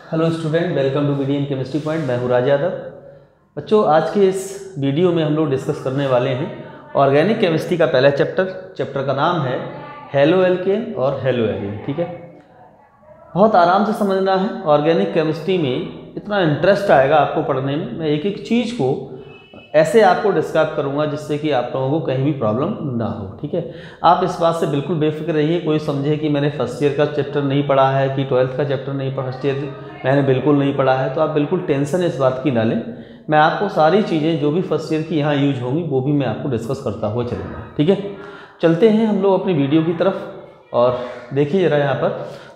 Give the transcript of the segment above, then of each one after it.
Hello student, welcome to medium chemistry point. मैं हूँ राज यादव। बच्चों, आज के इस वीडियो में हम लोग डिस्कस करने वाले हैं ऑर्गेनिक केमिस्ट्री का पहला चैप्टर का नाम है हेलो एल्केन और हेलो एरीन। ठीक है, बहुत आराम से समझना है। ऑर्गेनिक केमिस्ट्री में इतना इंटरेस्ट आएगा आपको पढ़ने में। मैं एक एक चीज़ को ऐसे आपको डिस्क्राइब करूंगा जिससे कि आप लोगों को कहीं भी प्रॉब्लम ना हो। ठीक है, आप इस बात से बिल्कुल बेफिक्र रहिए। कोई समझे कि मैंने फर्स्ट ईयर का चैप्टर नहीं पढ़ा है कि 12th का चैप्टर नहीं पढ़ा, फर्स्ट ईयर मैंने बिल्कुल नहीं पढ़ा है, तो आप बिल्कुल टेंशन इस बात की ना लें। मैं आपको सारी चीज़ें जो भी फर्स्ट ईयर की यहाँ यूज होंगी वो भी मैं आपको डिस्कस करता हुआ चलूँगा। ठीक है, चलते हैं हम लोग अपनी वीडियो की तरफ और देखिए ज़रा यहाँ पर।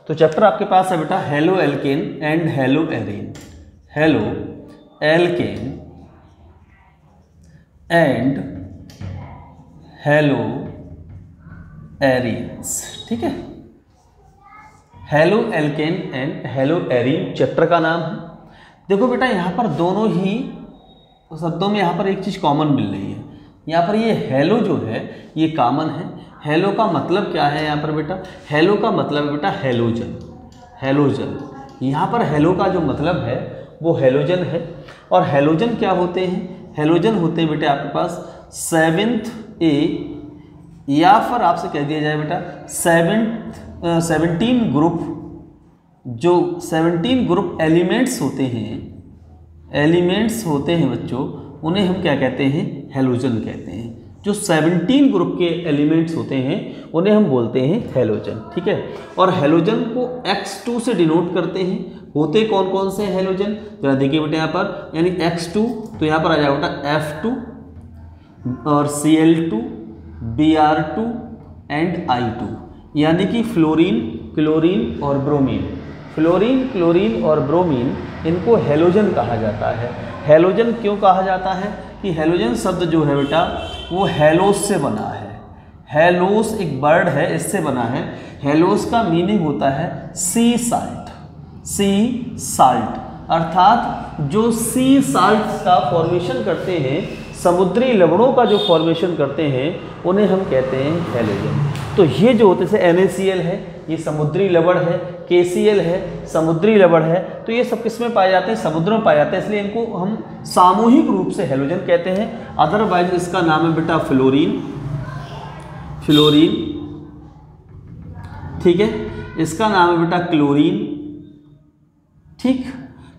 तो चैप्टर आपके पास है बेटा halo alkane and hello arene. Halo alkane and hello arenes. ठीक है, halo alkane and hello arene chapter का नाम है। देखो बेटा, यहाँ पर दोनों ही शब्दों में यहाँ पर एक चीज़ कॉमन मिल रही है। यहाँ पर ये हेलो जो है ये कॉमन है। हेलो का मतलब क्या है यहाँ पर बेटा? हेलो का मतलब है बेटा हेलोजन। हेलोजन, यहाँ पर हेलो का जो मतलब है वो हेलोजन है। और हेलोजन क्या होते हैं? हेलोजन होते हैं बेटे आपके पास 7th A, या फिर आपसे कह दिया जाए बेटा 17 ग्रुप। जो 17 ग्रुप एलिमेंट्स होते हैं बच्चों, उन्हें हम क्या कहते हैं? हेलोजन कहते हैं। जो 17 ग्रुप के एलिमेंट्स होते हैं उन्हें हम बोलते हैं हेलोजन। ठीक है, और हेलोजन को X2 से डिनोट करते हैं। होते कौन कौन से हेलोजन जरा देखिए बेटे यहाँ पर, यानी X2 तो यहाँ पर आ जाएगा बेटा F2 और Cl2, Br2 एंड I2, यानी कि फ्लोरीन, क्लोरीन और ब्रोमीन। फ्लोरीन, क्लोरीन और ब्रोमीन इनको हेलोजन कहा जाता है। हेलोजन क्यों कहा जाता है? कि हेलोजन शब्द जो है बेटा वो हेलोस से बना है। हेलोस एक वर्ड है, इससे बना है। हेलोस का मीनिंग होता है सी साल्ट। सी साल्ट अर्थात जो सी साल्ट का फॉर्मेशन करते हैं, समुद्री लवणों का जो फॉर्मेशन करते हैं, उन्हें हम कहते हैं हेलोजन। तो ये जो होते हैं NaCl है, ये समुद्री लवण है, KCl है, समुद्री लवण है। तो ये सब किस में पाए जाते हैं? समुद्र में पाए जाते हैं, इसलिए इनको हम सामूहिक रूप से हेलोजन कहते हैं। अदरवाइज इसका नाम है बेटा फ्लोरीन। फ्लोरीन, ठीक है, इसका नाम है बेटा क्लोरीन। ठीक,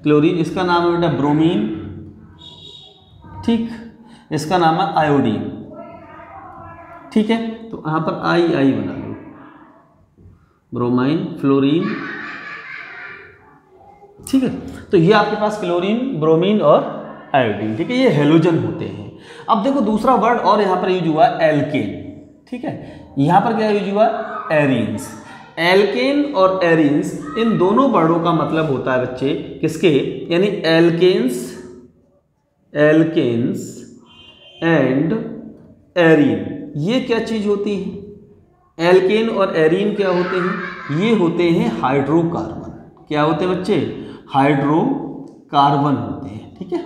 क्लोरीन। इसका नाम है बेटा ब्रोमीन। ठीक, इसका नाम है आयोडीन। ठीक है, तो यहाँ पर आई बना लो, ब्रोमाइन, फ्लोरीन। ठीक है, तो ये आपके पास क्लोरीन, ब्रोमीन और आयोडीन। ठीक है, ये हेलोजन होते हैं। अब देखो दूसरा वर्ड और यहाँ पर यूज हुआ एल्केन। ठीक है, यहाँ पर क्या यूज हुआ? एरीन्स। एल्केन और एरीन्स, इन दोनों वर्डों का मतलब होता है बच्चे किसके? यानी एल्केन्स एंड एरीन। ये क्या चीज होती है? एल्केन और एरीन क्या होते हैं? ये होते हैं हाइड्रोकार्बन। क्या होते हैं बच्चे? हाइड्रोकार्बन होते हैं। ठीक है,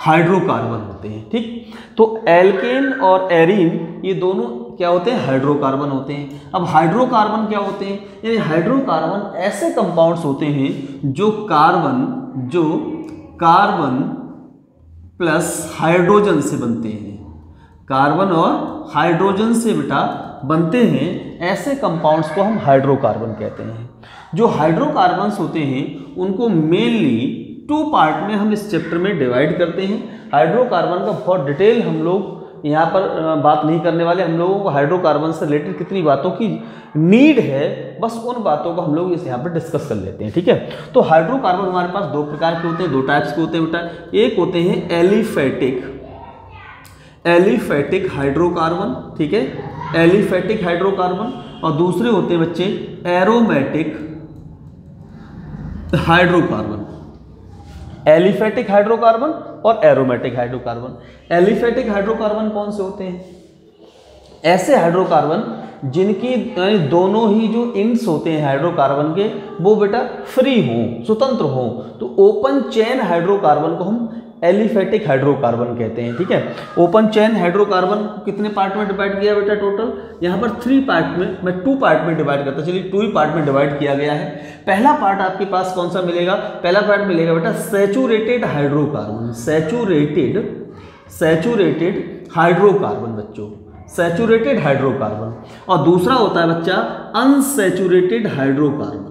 हाइड्रोकार्बन होते हैं। ठीक, तो एल्केन और एरीन ये दोनों क्या होते हैं? हाइड्रोकार्बन होते हैं। अब हाइड्रोकार्बन क्या होते हैं? यानी हाइड्रोकार्बन ऐसे कंपाउंड्स होते हैं जो कार्बन प्लस हाइड्रोजन से बनते हैं। कार्बन और हाइड्रोजन से बेटा बनते हैं, ऐसे कंपाउंड्स को हम हाइड्रोकार्बन कहते हैं। जो हाइड्रोकार्बन्स होते हैं उनको मेनली 2 पार्ट में हम इस चैप्टर में डिवाइड करते हैं। हाइड्रोकार्बन का बहुत डिटेल हम लोग यहाँ पर बात नहीं करने वाले। हम लोगों को हाइड्रोकार्बन से रिलेटेड कितनी बातों की नीड है, बस उन बातों को हम लोग इस यहाँ पर डिस्कस कर लेते हैं। ठीक है, तो हाइड्रोकार्बन हमारे पास 2 प्रकार के होते हैं, 2 टाइप्स के होते हैं बेटा। एक होते हैं एलिफेटिक हाइड्रोकार्बन। ठीक है, एलिफेटिक हाइड्रोकार्बन। और दूसरे होते हैं बच्चे एरोमेटिक हाइड्रोकार्बन। एलिफेटिक हाइड्रोकार्बन और एरोमेटिक हाइड्रोकार्बन। एलिफेटिक हाइड्रोकार्बन कौन से होते हैं? ऐसे हाइड्रोकार्बन जिनकी दोनों ही जो इंड्स होते हैं हाइड्रोकार्बन के वो बेटा फ्री हों, स्वतंत्र हों। तो ओपन चेन हाइड्रोकार्बन को हम एलिफेटिक हाइड्रोकार्बन कहते हैं। ठीक है, ओपन चेन हाइड्रोकार्बन कितने पार्ट में डिवाइड किया बेटा टोटल? यहाँ पर 3 पार्ट में, मैं 2 पार्ट में डिवाइड करता, चलिए 2 ही पार्ट में डिवाइड किया गया है। पहला पार्ट आपके पास कौन सा मिलेगा? पहला पार्ट मिलेगा बेटा सैचुरेटेड हाइड्रोकार्बन, सैचुरेटेड हाइड्रोकार्बन बच्चों, सैचुरेटेड हाइड्रोकार्बन। और दूसरा होता है बच्चा अनसैचुरेटेड हाइड्रोकार्बन,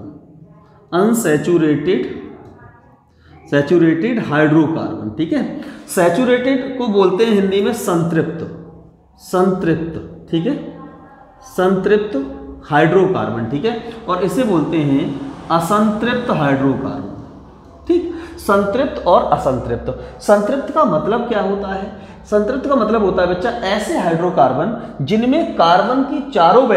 सैचुरेटेड हाइड्रोकार्बन। ठीक है, सैचुरेटेड को बोलते हैं हिंदी में संतृप्त, ठीक है, संतृप्त हाइड्रोकार्बन। ठीक है, और इसे बोलते हैं असंतृप्त हाइड्रोकार्बन। ठीक, संतृप्त और असंतृप्त। संतृप्त का मतलब क्या होता है? संतृप्त का मतलब होता है बच्चा ऐसे हाइड्रोकार्बन जिनमें कार्बन की चारों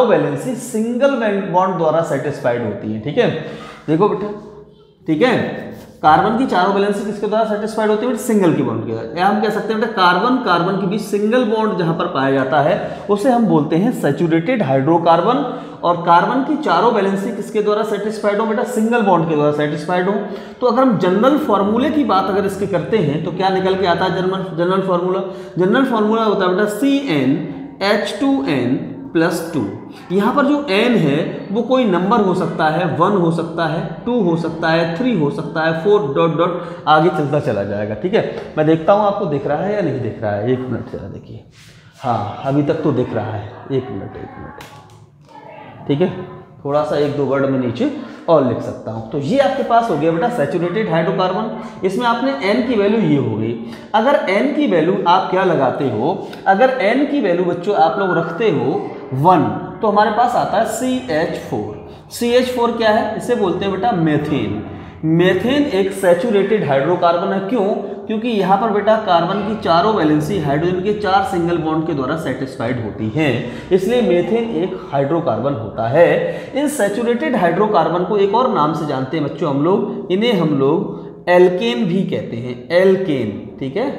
वैलेंसी सिंगल बॉन्ड द्वारा सेटिस्फाइड होती है। ठीक है, देखो बेटा, ठीक है, कार्बन की चारों वैलेंसी किसके द्वारा सेटिस्फाइड होती है? सिंगल की बॉन्ड के द्वारा। या हम कह सकते हैं बेटा कार्बन के बीच सिंगल बॉन्ड जहां पर पाया जाता है उसे हम बोलते हैं सैचुरेटेड हाइड्रोकार्बन। और कार्बन की चारों वैलेंसी किसके द्वारा सेटिस्फाइड हो बेटा? सिंगल बॉन्ड के द्वारा सेटिस्फाइड हो। तो अगर हम जनरल फॉर्मूले की बात अगर इसके करते हैं तो क्या निकल के आता है जनरल फॉर्मूला होता है बेटा CnH2n+2। यहाँ पर जो n है वो कोई नंबर हो सकता है, 1 हो सकता है, 2 हो सकता है, 3 हो सकता है, 4 ... आगे चलता चला जाएगा। ठीक है, मैं देखता हूँ आपको दिख रहा है या नहीं दिख रहा है। 1 मिनट जरा देखिए, हाँ अभी तक तो दिख रहा है। 1 मिनट, ठीक है, थोड़ा सा 1-2 वर्ड में नीचे और लिख सकता हूँ। तो ये आपके पास हो गया बेटा सैचुरेटेड हाइड्रोकार्बन। इसमें आपने n की वैल्यू ये हो गई। अगर n की वैल्यू आप क्या लगाते हो? अगर n की वैल्यू बच्चों आप लोग रखते हो 1 तो हमारे पास आता है CH4 क्या है? इसे बोलते हैं बेटा मेथेन एक सैचुरेटेड हाइड्रोकार्बन है। क्यों? क्योंकि यहाँ पर बेटा कार्बन की चारों वैलेंसी हाइड्रोजन के 4 सिंगल बॉन्ड के द्वारा सेटिस्फाइड होती हैं, इसलिए मेथेन एक हाइड्रोकार्बन होता है। इन सैचुरेटेड हाइड्रोकार्बन को एक और नाम से जानते हैं बच्चों हम लोग, इन्हें हम लोग एल्केन भी कहते हैं, एल्केन। ठीक है,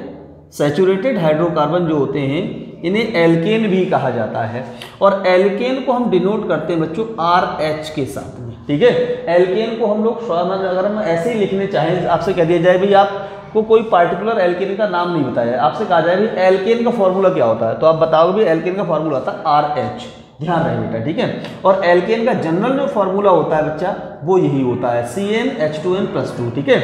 सैचुरेटेड हाइड्रोकार्बन जो होते हैं इन्हें एल्केन भी कहा जाता है। और एल्केन को हम डिनोट करते हैं बच्चों RH के साथ में। ठीक है, एल्केन को हम लोग अगर हम ऐसे ही लिखने चाहें, आपसे कह दिया जाए भाई आपको कोई पार्टिकुलर एल्केन का नाम नहीं बताया, आपसे कहा जाए भाई एल्केन का फॉर्मूला क्या होता है, तो आप बताओगे भी एल्केन का फॉर्मूला होता है RH। ध्यान रहे बेटा, ठीक है। और एल्केन का जनरल जो फॉर्मूला होता है बच्चा वो यही होता है CnH2n+2। ठीक है,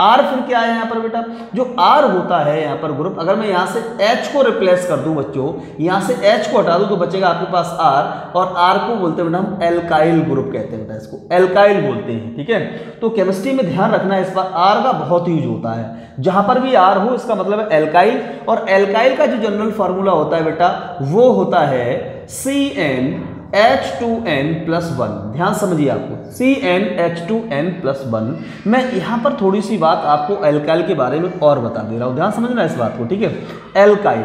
R फिर क्या है यहाँ पर बेटा? जो R होता है यहाँ पर ग्रुप, अगर मैं यहाँ से H को रिप्लेस कर दूं बच्चों, यहाँ से H को हटा दूं तो बचेगा आपके पास R, और R को बोलते हैं बेटा हम एल्काइल ग्रुप कहते हैं बेटा, इसको एल्काइल बोलते हैं। ठीक है, तो केमिस्ट्री में ध्यान रखना है इस बार R का बहुत यूज होता है, जहां पर भी R हो इसका मतलब है एल्काइल। और एल्काइल का जो जनरल फॉर्मूला होता है बेटा वो होता है CnH2n+1। ध्यान समझिए आपको, CnH2n+1। मैं यहां पर थोड़ी सी बात आपको एल्काइल के बारे में और बता दे रहा हूं, ध्यान समझना इस बात को। ठीक है, एल्काइल,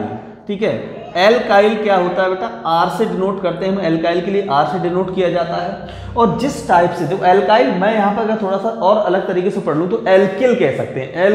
ठीक है, एल्काइल क्या होता है बेटा? R से डिनोट करते हैं हम, एल्काइल के लिए R से डिनोट किया जाता है। और जिस टाइप से देखो एल्काइल, मैं यहाँ पर अगर थोड़ा सा और अलग तरीके से पढ़ लूँ तो एल्किल कह सकते हैं।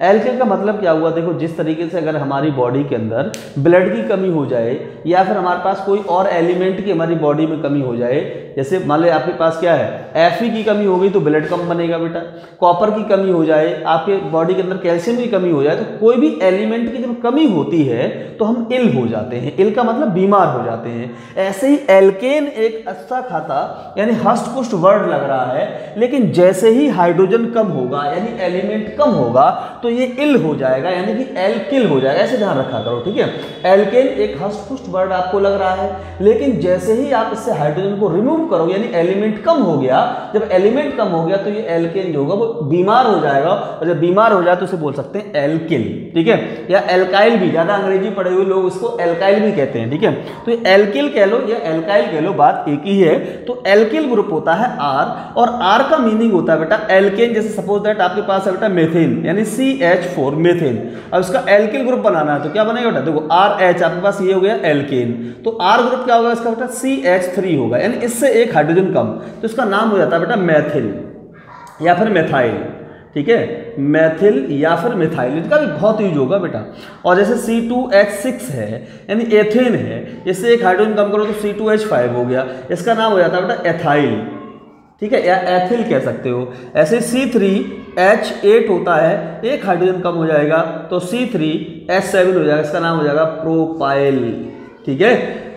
एल्किल का मतलब क्या हुआ? देखो जिस तरीके से अगर हमारी बॉडी के अंदर ब्लड की कमी हो जाए या फिर हमारे पास कोई और एलिमेंट की हमारी बॉडी में कमी हो जाए, जैसे मान लो आपके पास क्या है Fe की कमी हो गई तो ब्लड कम बनेगा बेटा, कॉपर की कमी हो जाए, आपके बॉडी के अंदर कैल्शियम की कमी हो जाए, तो कोई भी एलिमेंट की जब कमी होती है तो हम इल हो जाते हैं। इल का मतलब बीमार हो जाते हैं। ऐसे ही एल्केन एक अच्छा खाता यानी हष्ट पुष्ट वर्ड लग रहा है, लेकिन जैसे ही हाइड्रोजन कम होगा यानी एलिमेंट कम होगा तो ये इल हो जाएगा यानी कि एल्किल हो जाएगा। ऐसे ध्यान रखा करो। ठीक है, एल्केन एक हष्ट पुष्ट वर्ड आपको लग रहा है, लेकिन जैसे ही आप इससे हाइड्रोजन को रिमूव करो यानी एलिमेंट कम हो गया, जब एलिमेंट कम हो गया तो ये एल्केन जो होगा वो बीमार हो जाएगा, और जब बीमार हो जाए तो उसे बोल सकते हैं एल्किल। ठीक है, या एल्काइल भी, ज्यादा अंग्रेजी पढ़े हुए लोग इसको एल्काइल भी कहते हैं। ठीक है, तो ये एल्किल कह लो या एल्काइल कह लो, बात एक ही है। तो एल्किल ग्रुप होता है R, और R का मीनिंग होता है बेटा एल्केन। जैसे सपोज दैट आपके पास है बेटा मेथेन यानी CH4 मेथेन, अब इसका एल्किल ग्रुप बनाना है तो क्या बनेगा बेटा? देखो RH आपके पास ये हो गया एल्केन, तो R ग्रुप क्या होगा इसका बेटा? CH3 होगा, यानी इससे एक हाइड्रोजन कम, तो इसका नाम हो जाता है बेटा मैथिल या फिर मेथाइल। ठीक है, मैथिल या फिर मिथाइल, इसका भी बहुत यूज होगा बेटा। और जैसे C2H6 है यानी एथेन है, इससे एक हाइड्रोजन कम करो तो C2H5 हो गया, इसका नाम हो जाता है बेटा एथाइल। ठीक है, या एथिल कह सकते हो। ऐसे C3H8 होता है, एक हाइड्रोजन कम हो जाएगा तो C3H7 हो जाएगा, इसका नाम हो जाएगा प्रोपाइल। ठीक है,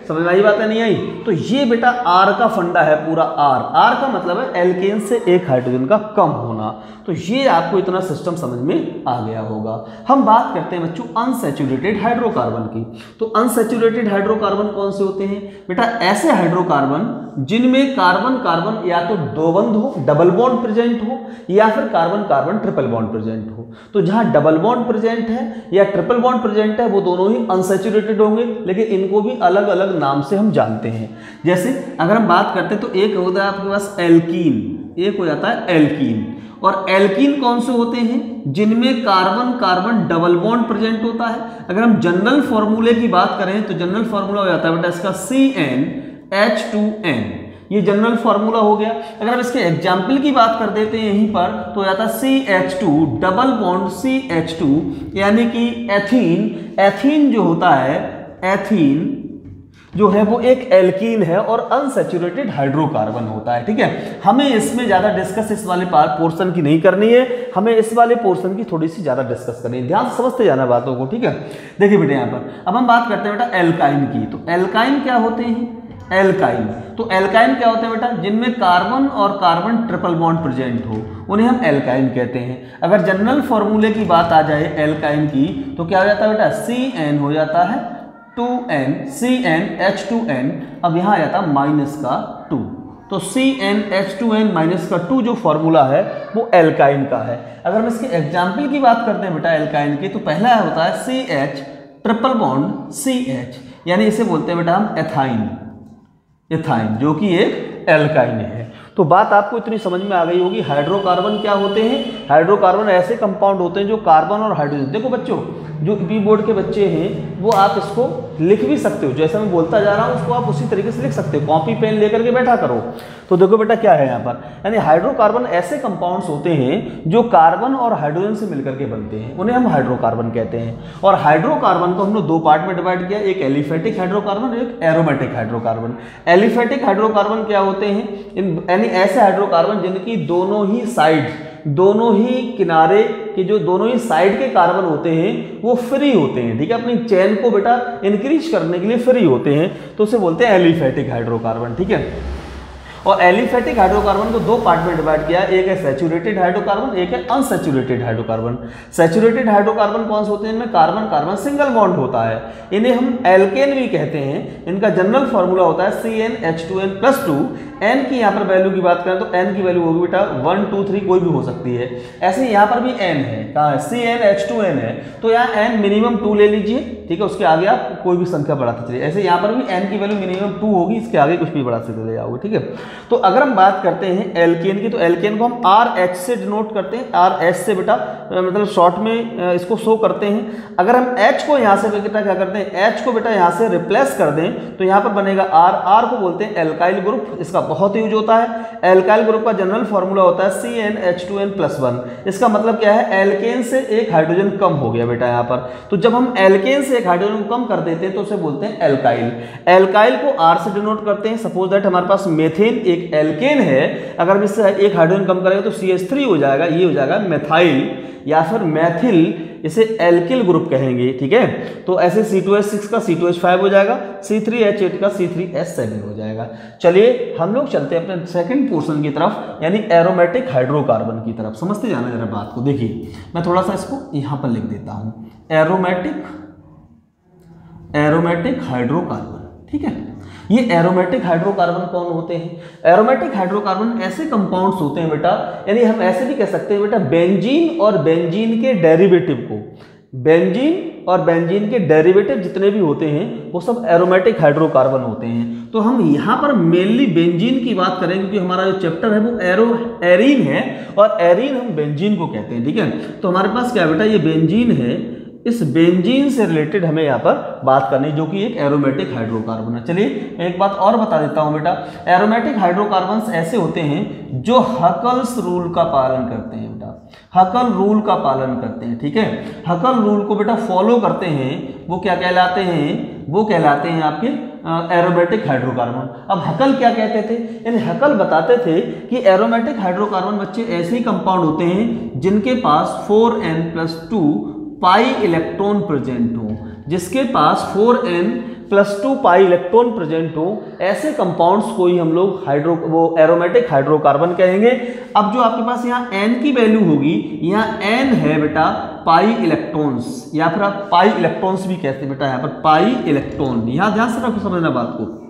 समझ में आई बात है नहीं आई? तो ये बेटा आर का फंडा है पूरा। आर का मतलब है एल्केन से एक हाइड्रोजन का कम होना। तो ये आपको इतना सिस्टम समझ में आ गया होगा। हम बात करते हैं बच्चों अनसैचुरेटेड हाइड्रोकार्बन की। तो अनसैचुरेटेड हाइड्रोकार्बन कौन से होते हैं बेटा? ऐसे हाइड्रोकार्बन जिनमें कार्बन कार्बन या तो दो बंध हो, डबल बॉन्ड प्रेजेंट हो, या फिर carbon carbon triple bond present हो। तो जहां डबल बॉन्ड प्रेजेंट है या ट्रिपल बॉन्ड प्रेजेंट है वो दोनों ही अनसैचुरेटेड होंगे, लेकिन इनको भी अलग अलग नाम से हम जानते हैं। जैसे अगर हम बात करते हैं तो एक होता है आपके पास एल्कीन, एक हो जाता है एल्कीन। और एल्कीन कौन से होते हैं? जिनमें carbon carbon double bond present होता है। अगर हम जनरल फॉर्मूले की बात करें तो जनरल फॉर्मूला हो जाता है बेटा इसका CnH2n, ये जनरल फॉर्मूला हो गया। अगर हम इसके एग्जाम्पल की बात कर देते हैं यहीं पर तो हो जाता है CH2 डबल बॉन्ड CH2, यानी कि एथीन। एथीन जो होता है, एथीन जो है वो एक एल्कीन है और अनसैचुरेटेड हाइड्रोकार्बन होता है। ठीक है, हमें इसमें ज्यादा डिस्कस इस वाले पोर्शन की नहीं करनी है, हमें इस वाले पोर्शन की थोड़ी सी ज्यादा डिस्कस करनी है। ध्यान से समझते जाना बातों को। ठीक है, देखिए बेटे यहाँ पर अब हम बात करते हैं बेटा एल्काइन की। तो एल्काइन क्या होते हैं? एल्काइन, तो एल्काइन क्या होते हैं बेटा? जिनमें कार्बन और कार्बन ट्रिपल बॉन्ड प्रेजेंट हो उन्हें हम एल्काइन कहते हैं। अगर जनरल फॉर्मूले की बात आ जाए एल्काइन की तो क्या हो जाता है बेटा? Cn हो जाता है 2n, CnH2n। अब यहाँ आ जाता है माइनस का 2, तो CnH2n माइनस का 2 जो फॉर्मूला है वो एल्काइन का है। अगर हम इसके एग्जाम्पल की बात करते हैं बेटा एल्काइन की, तो पहला होता है CH ट्रिपल बॉन्ड CH, यानी इसे बोलते हैं बेटा हम एथाइन, एथाइन जो कि एक एल्काइन है। तो बात आपको इतनी समझ में आ गई होगी। हाइड्रोकार्बन क्या होते हैं? हाइड्रोकार्बन ऐसे कंपाउंड होते हैं जो कार्बन और हाइड्रोजन, देखो बच्चों जो पी बोर्ड के बच्चे हैं वो आप इसको लिख भी सकते हो, जैसे मैं बोलता जा रहा हूँ उसको आप उसी तरीके से लिख सकते हो, कॉपी पेन लेकर के बैठा करो। तो देखो बेटा क्या है यहाँ पर, यानी हाइड्रोकार्बन ऐसे कंपाउंड्स होते हैं जो कार्बन और हाइड्रोजन से मिलकर के बनते हैं, उन्हें हम हाइड्रोकार्बन कहते हैं। और हाइड्रोकार्बन को हम लोग दो पार्ट में डिवाइड किया, एक एलिफेटिक हाइड्रोकार्बन, एक एरोमेटिक हाइड्रोकार्बन। एलिफेटिक हाइड्रोकार्बन क्या होते हैं? यानी ऐसे हाइड्रोकार्बन जिनकी दोनों ही साइड, दोनों ही किनारे के जो दोनों ही साइड के कार्बन होते हैं वो फ्री होते हैं। ठीक है, अपनी चेन को बेटा इंक्रीज करने के लिए फ्री होते हैं, तो उसे बोलते हैं एलिफेटिक हाइड्रोकार्बन। ठीक है, और एलिफेटिक हाइड्रोकार्बन को दो पार्ट में डिवाइड किया, एक है सैचुरेटेड हाइड्रोकार्बन, एक है अनसैचुरेटेड हाइड्रोकार्बन। सैचुरेटेड हाइड्रोकार्बन कौन से होते हैं? इनमें कार्बन कार्बन सिंगल बॉन्ड होता है, इन्हें हम एल्केन भी कहते हैं। इनका जनरल फॉर्मूला होता है CnH2n+2। n की यहाँ पर वैल्यू की बात करें तो n की वैल्यू होगी बेटा 1, 2, 3 कोई भी हो सकती है। ऐसे यहाँ पर भी n है, कहाँ है? CnH2n है, तो यहाँ n मिनिमम 2 ले लीजिए। ठीक है, उसके आगे आप कोई भी संख्या बढ़ाते चलिए। ऐसे यहाँ पर भी n की वैल्यू मिनिमम 2 होगी, इसके आगे कुछ भी बढ़ाते चले जाओगे। ठीक है, तो अगर हम बात करते हैं एल्केन की, तो एल्केन को हम RH से डिनोट करते हैं। RH से बेटा मतलब शॉर्ट में इसको शो करते हैं। अगर हम H को यहाँ से बेटा क्या करते हैं? H को बेटा यहाँ से रिप्लेस कर दें तो यहाँ पर बनेगा R को बोलते हैं एल्काइल ग्रुप, इसका बहुत यूज होता है। एल्काइल ग्रुप का जनरल फॉर्मूला होता है CnH2n+1। इसका मतलब क्या है? एल्केन से एक हाइड्रोजन कम हो गया बेटा यहाँ पर। तो जब हम एल्केन से एक हाइड्रोजन को कम कर देते हैं तो उसे बोलते हैं एल्काइल। एल्काइल को R से डिनोट करते हैं। सपोज दैट हमारे पास मेथेन एक एल्केन है, अगर हम इससे एक हाइड्रोजन कम करेंगे तो CH3 हो जाएगा, ये हो जाएगा मेथाइल या फिर मैथिल, इसे एल्किल ग्रुप कहेंगे। ठीक है, तो ऐसे C2H6 का C2H5 हो जाएगा, C3H8 का C3H7 हो जाएगा। चलिए हम लोग चलते हैं अपने सेकंड पोर्शन की तरफ, यानी एरोमेटिक हाइड्रोकार्बन की तरफ। समझते जाना जरा बात को। देखिए मैं थोड़ा सा इसको यहाँ पर लिख देता हूँ, एरोमेटिक हाइड्रोकार्बन। ठीक है, ये एरोमेटिक हाइड्रोकार्बन कौन होते हैं? एरोमेटिक हाइड्रोकार्बन ऐसे कंपाउंड्स होते हैं बेटा, यानी हम ऐसे भी कह सकते हैं बेटा बेंजीन और बेंजीन के डेरिवेटिव को, बेंजीन और बेंजीन के डेरिवेटिव जितने भी होते हैं वो सब एरोमेटिक हाइड्रोकार्बन होते हैं। तो हम यहाँ पर मेनली बेंजीन की बात करें क्योंकि हमारा जो चैप्टर है वो एरीन है, और एरीन हम बेंजीन को कहते हैं। ठीक है, तो हमारे पास क्या बेटा ये बेंजीन है, इस बेंजीन से रिलेटेड हमें यहाँ पर बात करनी जो कि एक एरोमेटिक हाइड्रोकार्बन है। चलिए एक बात और बता देता हूँ बेटा, एरोमेटिक हाइड्रोकार्बन्स ऐसे होते हैं जो हकल्स रूल का पालन करते हैं बेटा, हकल रूल का पालन करते हैं। ठीक है, हकल रूल को बेटा फॉलो करते हैं, वो क्या कहलाते हैं? वो कहलाते हैं आपके एरोमेटिक हाइड्रोकार्बन। अब हकल क्या कहते थे, यानी हकल बताते थे कि एरोमेटिक हाइड्रोकार्बन बच्चे ऐसे ही कंपाउंड होते हैं जिनके पास 4n+2 पाई इलेक्ट्रॉन प्रेजेंट हो, जिसके पास 4n+2 पाई इलेक्ट्रॉन प्रेजेंट हो, ऐसे कंपाउंड्स को ही हम लोग एरोमेटिक हाइड्रोकार्बन कहेंगे। अब जो आपके पास यहाँ n की वैल्यू होगी, यहाँ n है बेटा पाई इलेक्ट्रॉन्स, या फिर आप पाई इलेक्ट्रॉन्स भी कहते हैं बेटा, यहाँ पर पाई इलेक्ट्रॉन, यहाँ ध्यान से रखो, समझना बात को।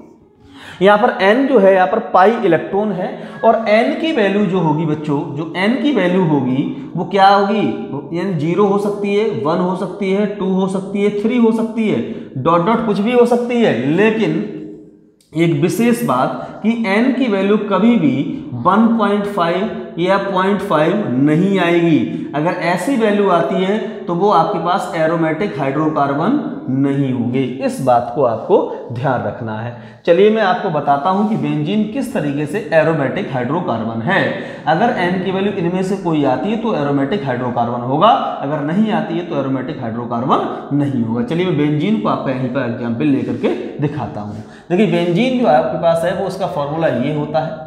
यहाँ पर n जो है यहाँ पर पाई इलेक्ट्रॉन है, और n की वैल्यू जो होगी बच्चों, जो n की वैल्यू होगी वो क्या होगी, यानी 0 हो सकती है, 1 हो सकती है, 2 हो सकती है, 3 हो सकती है, डॉट डॉट कुछ भी हो सकती है, लेकिन एक विशेष बात कि n की वैल्यू कभी भी 1.5 या 0.5 नहीं आएगी। अगर ऐसी वैल्यू आती है तो वो आपके पास एरोमेटिक हाइड्रोकार्बन नहीं होंगे। इस बात को आपको ध्यान रखना है। चलिए मैं आपको बताता हूं कि बेंजीन किस तरीके से एरोमेटिक हाइड्रोकार्बन है। अगर n की वैल्यू इनमें से कोई आती है तो एरोमेटिक हाइड्रोकार्बन होगा, अगर नहीं आती है तो एरोमेटिक हाइड्रोकार्बन नहीं होगा। चलिए मैं बेंजीन को आपका यहीं पर एग्जाम्पल लेकर के दिखाता हूँ। देखिए बेंजीन जो आपके पास है वो उसका फॉर्मूला ये होता है,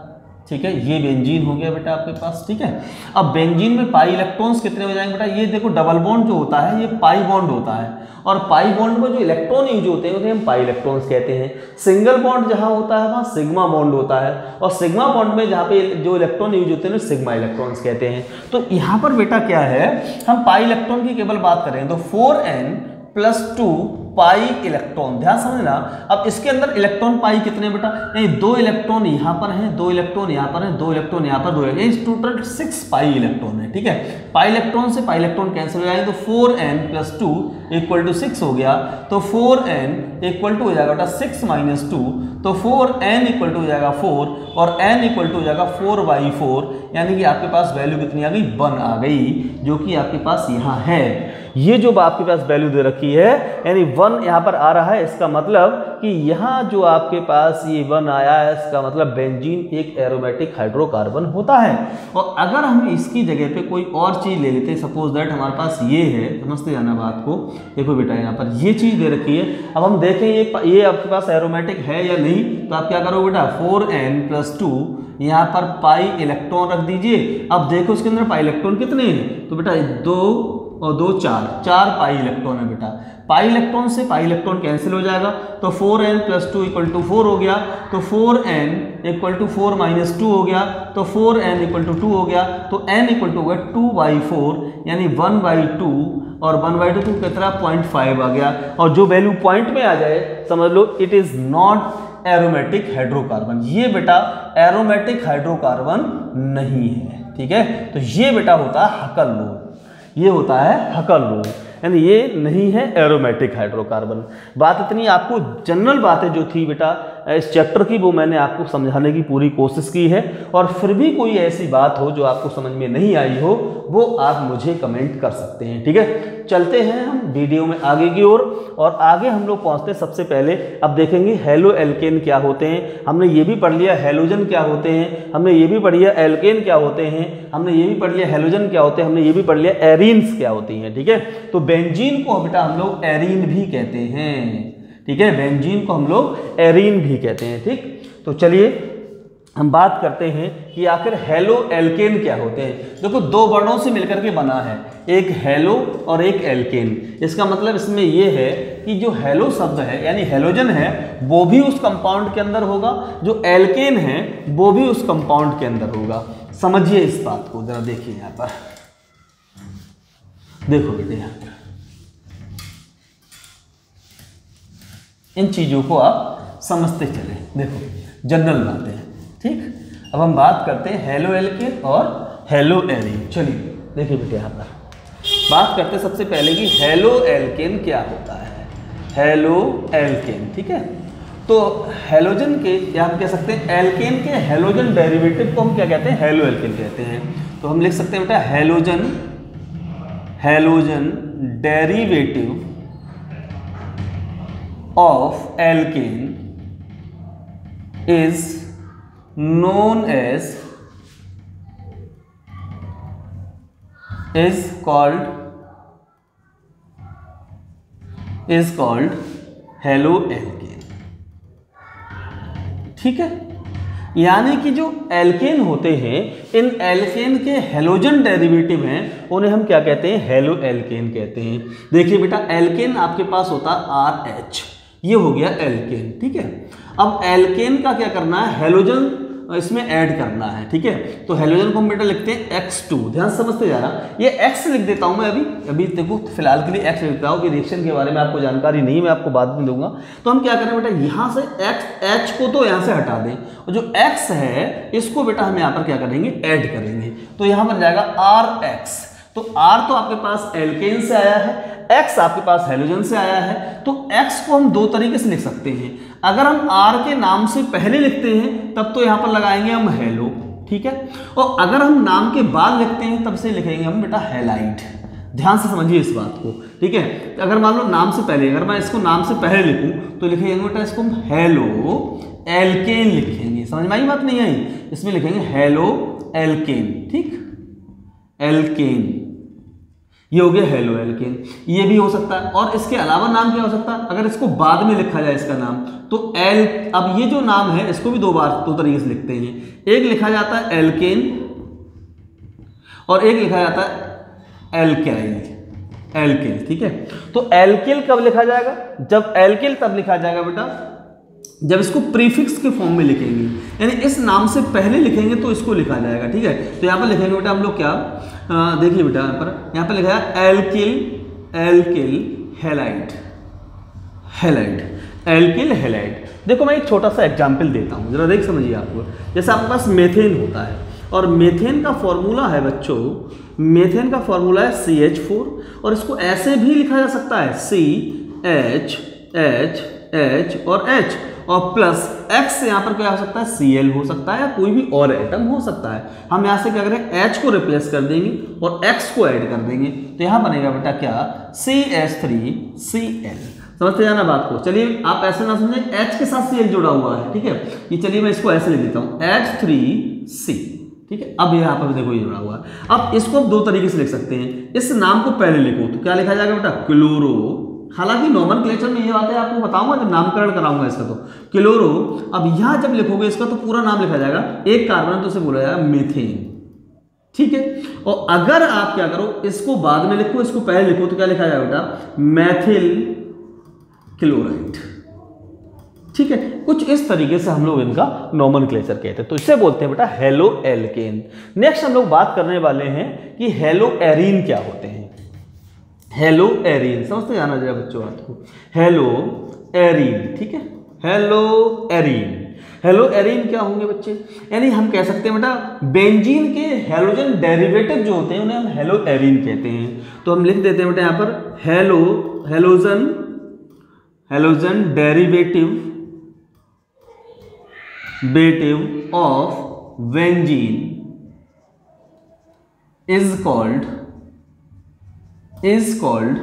ठीक है, ये बेंजीन हो गया बेटा आपके पास, ठीक है। अब बेंजीन में पाई इलेक्ट्रॉन्स कितने हो जाएंगे बेटा, ये देखो डबल बॉन्ड जो होता है ये पाई बॉन्ड होता है, और पाई बॉन्ड में जो इलेक्ट्रॉन यूज होते हैं उन्हें हम पाई इलेक्ट्रॉन्स कहते हैं। सिंगल बॉन्ड जहां होता है वहां सिग्मा बॉन्ड होता है, और सिग्मा बॉन्ड में जहां पे जो इलेक्ट्रॉन यूज होते हैं सिग्मा इलेक्ट्रॉन्स कहते हैं। तो यहाँ पर बेटा क्या है, हम पाई इलेक्ट्रॉन की केवल बात करें तो 4n+2 पाई इलेक्ट्रॉन, ध्यान समझना। अब इसके अंदर इलेक्ट्रॉन पाई कितने बेटा, नहीं 2 इलेक्ट्रॉन यहाँ पर हैं, 2 इलेक्ट्रॉन यहाँ पर हैं, 2 इलेक्ट्रॉन यहाँ पर, 2 इलेक्ट्रॉन, टोटल 6 पाई इलेक्ट्रॉन है, ठीक है। पाई इलेक्ट्रॉन से पाई इलेक्ट्रॉन कैंसिल हो जाएंगे तो 4n+2 = 6 हो गया, तो 4n हो जाएगा बेटा 6 - 2, तो 4n हो जाएगा 4, और n हो जाएगा 4/4, यानी कि आपके पास वैल्यू कितनी आ गई, 1 आ गई, जो कि आपके पास यहाँ है। ये जो आपके पास वैल्यू दे रखी है यानी 1 यहाँ पर आ रहा है, इसका मतलब कि यहाँ जो आपके पास ये 1 आया है, इसका मतलब बेंजीन एक एरोमेटिक हाइड्रोकार्बन होता है। और अगर हम इसकी जगह पे कोई और चीज़ ले लेते हैं, सपोज दैट हमारे पास ये है, समझते जाना बात को। देखो बेटा यहाँ पर ये चीज़ दे रखी है, अब हम देखें ये आपके पास एरोमेटिक है या नहीं, तो आप क्या करोगे बेटा 4n+2 यहाँ पर पाई इलेक्ट्रॉन रख दीजिए। अब देखो उसके अंदर पाई इलेक्ट्रॉन कितने हैं, तो बेटा 2 और 2 4 पाई इलेक्ट्रॉन है बेटा। पाई इलेक्ट्रॉन से पाई इलेक्ट्रॉन कैंसिल हो जाएगा, तो 4n+2 = 4 हो गया, तो 4n = 4 - 2 हो गया, तो 4n = 2 हो गया, तो n = 2/4, यानी 1/2, और 1/2 तो कितना 0.5 आ गया। और जो वैल्यू पॉइंट में आ जाए समझ लो it is not aromatic hydrocarbon, ये बेटा एरोमेटिक हाइड्रोकार्बन नहीं है, ठीक है। तो ये बेटा होता है हकल रूल, ये होता है हकल रूल, यानी ये नहीं है एरोमेटिक हाइड्रोकार्बन। बात इतनी, आपको जनरल बातें जो थी बेटा इस चैप्टर की वो मैंने आपको समझाने की पूरी कोशिश की है, और फिर भी कोई ऐसी बात हो जो आपको समझ में नहीं आई हो वो आप मुझे कमेंट कर सकते हैं, ठीक है। चलते हैं हम वीडियो में आगे की ओर, और आगे हम लोग पहुंचते हैं सबसे पहले अब देखेंगे हेलो एल्केन क्या होते हैं। हमने ये भी पढ़ लिया हेलोजन क्या होते हैं, हमने ये भी पढ़ लिया एल्केन क्या होते हैं, हमने ये भी पढ़ लिया हेलोजन क्या होते हैं, हमने ये भी पढ़ लिया एरीन्स क्या होती हैं, ठीक है। तो बेंजीन को बेटा हम लोग एरीन भी कहते हैं, ठीक है, बेंजीन को हम लोग एरीन भी कहते हैं, ठीक। तो चलिए हम बात करते हैं कि आखिर हेलो एल्केन क्या होते हैं। देखो 2 वर्णों से मिलकर के बना है, एक हेलो और एक एल्केन। इसका मतलब इसमें ये है कि जो हेलो शब्द है यानी हेलोजन है वो भी उस कंपाउंड के अंदर होगा, जो एल्केन है वो भी उस कंपाउंड के अंदर होगा। समझिए इस बात को, जरा देखिए यहाँ पर, देखो बेटे यहाँ पर इन चीजों को आप समझते चले। देखो जनरल बातें हैं, ठीक। अब हम बात करते हैं हेलो एल्केन और हेलो एरीन। चलिए देखिए बेटे यहाँ पर बात करते हैं सबसे पहले कि हेलो एल्केन क्या होता है। हेलो एल्केन, ठीक है। तो हेलोजन के, या हम कह सकते हैं एल्केन के हेलोजन डेरिवेटिव को हम क्या कहते हैं, हेलो एल्केन कहते हैं। तो हम लिख सकते हैं बेटा halogen derivative of alkane is known as is called haloalkane, ठीक है। यानी कि जो एल्केन होते हैं, इन एल्केन के हेलोजन डेरिवेटिव हैं, उन्हें हम क्या कहते हैं, हेलो एल्केन कहते हैं। देखिए बेटा, एल्केन आपके पास होता है RH, ये हो गया एल्केन, ठीक है। अब एल्केन का क्या करना है, हेलोजन इसमें ऐड करना है, ठीक है। तो हेलोजन को हम बेटा लिखते हैं X2, ध्यान समझते जाना। ये X लिख देता हूं मैं अभी देखो फिलहाल के लिए X लिखता हूं कि रिएक्शन के बारे में आपको जानकारी नहीं, मैं आपको बाद में दूंगा। तो हम क्या करें बेटा, यहां से H को तो यहां से हटा दें, और जो X है इसको बेटा हम यहां पर क्या करेंगे, ऐड करेंगे। तो यहां पर जाएगा RX। तो R तो आपके पास एल्केन से आया है, X आपके पास हेलोजन से आया है। तो X को हम दो तरीके से लिख सकते हैं। अगर हम R के नाम से पहले लिखते हैं तब तो यहां पर लगाएंगे हम हेलो, ठीक है। और अगर हम नाम के बाद लिखते हैं तब से लिखेंगे हम बेटा हैलाइड। ध्यान से समझिए इस बात को, ठीक है। तो अगर मान लो नाम से पहले, अगर मैं इसको नाम से पहले लिखूं तो लिखेंगे बेटा इसको हम हेलो एल्केन लिखेंगे। समझ में आई बात नहीं आई, इसमें लिखेंगे हेलो एल्केन, ठीक, एल्केन, ये हो गया हेलो एल्केन। ये भी हो सकता है, और इसके अलावा नाम क्या हो सकता है, अगर इसको बाद में लिखा जाए इसका नाम, तो अब ये जो नाम है इसको भी दो तरीके से लिखते हैं। एक लिखा जाता है एल्केन और एक लिखा जाता है एल्केल, ठीक है। तो एल्केल कब लिखा जाएगा, जब एल्केल तब लिखा जाएगा बेटा जब इसको प्रीफिक्स के फॉर्म में लिखेंगे, यानी इस नाम से पहले लिखेंगे तो इसको लिखा जाएगा, ठीक है। तो यहाँ पर लिखेंगे बेटा हम लोग क्या, देखिए बेटा यहाँ पर लिखा है एल्किल हैलाइड, एल्किल हैलाइड। देखो मैं एक छोटा सा एग्जाम्पल देता हूँ, जरा देख समझिए आपको। जैसे आपके पास मेथेन होता है, और मेथेन का फॉर्मूला है बच्चों, मेथेन का फॉर्मूला है CH4, और इसको ऐसे भी लिखा जा सकता है CH और H और प्लस X, यहाँ पर क्या हो सकता है, Cl हो सकता है, या कोई भी और एटम हो सकता है। हम यहाँ से क्या करें, H को रिप्लेस कर देंगे और X को ऐड कर देंगे, तो यहाँ बनेगा बेटा क्या, CH3Cl। समझते जाना बात को। चलिए आप ऐसे ना समझें, H के साथ Cl जुड़ा हुआ है, ठीक है। ये चलिए मैं इसको ऐसे लिख देता हूँ H3C, ठीक है। अब यहाँ पर देखो ये जुड़ा हुआ है। अब इसको दो तरीके से लिख सकते हैं। इस नाम को पहले लिखो तो क्या लिखा जाएगा बेटा, क्लोरो। हालांकि नोमेनक्लेचर में ये बातें आपको बताऊंगा जब नामकरण कराऊंगा इसका, तो क्लोरो। अब यहां जब लिखोगे इसका तो पूरा नाम लिखा जाएगा, एक कार्बन तो उसे बोला जाएगा मीथेन, ठीक है। और अगर आप क्या करो, इसको बाद में लिखो, इसको पहले लिखो, तो क्या लिखा जाएगा बेटा, मैथिल क्लोराइड, ठीक है। कुछ इस तरीके से हम लोग इनका नोमेनक्लेचर कहते हैं, तो इसे बोलते हैं बेटा हेलो एल्केन। नेक्स्ट हम लोग बात करने वाले हैं कि हेलो एरीन क्या होते हैं। हेलो एरीन समझते जाना जरा बच्चों आपको, हेलो एरीन, ठीक है। हेलो एरीन क्या होंगे बच्चे, यानी हम कह सकते हैं बेटा बेंजीन के हेलोजन डेरिवेटिव जो होते हैं उन्हें हम हेलो एरीन कहते हैं। तो हम लिख देते हैं बेटा यहाँ पर halogen derivative of benzene is called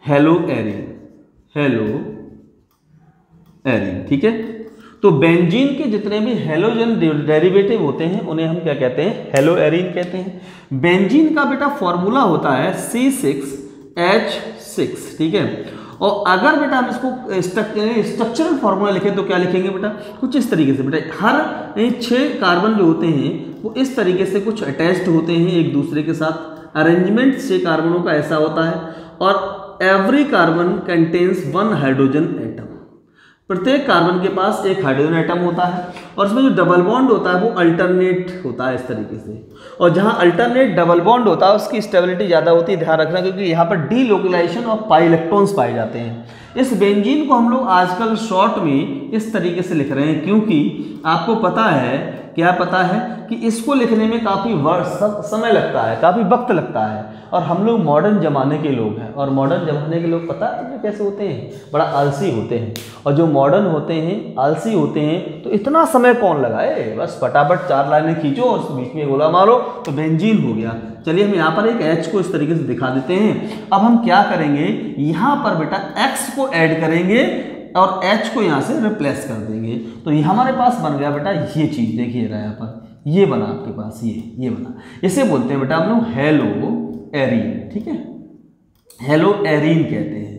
hello arene, ठीक है। तो बेंजीन के जितने भी हेलोजन डेरिवेटिव होते हैं उन्हें हम क्या कहते हैं, हेलो एरीन कहते हैं। बेंजीन का बेटा फॉर्मूला होता है C6H6, ठीक है। और अगर बेटा हम इसको स्ट्रक्चरल फॉर्मूला लिखें तो क्या लिखेंगे बेटा, कुछ इस तरीके से। बेटा हर 6 कार्बन जो होते हैं वो इस तरीके से कुछ अटैच्ड होते हैं एक दूसरे के साथ। अरेंजमेंट 6 कार्बनों का ऐसा होता है, और every carbon contains 1 hydrogen atom. प्रत्येक कार्बन के पास एक हाइड्रोजन एटम होता है, और इसमें जो डबल बॉन्ड होता है वो अल्टरनेट होता है इस तरीके से। और जहां अल्टरनेट डबल बॉन्ड होता है उसकी स्टेबिलिटी ज़्यादा होती है, ध्यान रखना, क्योंकि यहाँ पर डीलोकलाइजेशन ऑफ पाई इलेक्ट्रॉन्स पाए जाते हैं। इस बेंजीन को हम लोग आजकल शॉर्ट में इस तरीके से लिख रहे हैं, क्योंकि आपको पता है, क्या पता है कि इसको लिखने में काफ़ी समय लगता है, काफ़ी वक्त लगता है। और हम लोग मॉडर्न ज़माने के लोग हैं, और मॉडर्न ज़माने के लोग पता है कैसे होते हैं, बड़ा आलसी होते हैं। और जो मॉडर्न होते हैं, आलसी होते हैं, तो इतना समय कौन लगाए, बस फटाफट 4 लाइनें खींचो और बीच में गोला मारो तो बेंजीन हो गया। चलिए हम यहाँ पर एक H को इस तरीके से दिखा देते हैं। अब हम क्या करेंगे, यहाँ पर बेटा X को ऐड करेंगे और H को यहाँ से रिप्लेस कर देंगे, तो ये हमारे पास बन गया बेटा ये चीज़। देखिए रहा यहाँ पर ये बना आपके पास, ये बना। इसे बोलते हैं बेटा हम लोग हेलो एरीन, ठीक है, हेलो एरीन कहते हैं।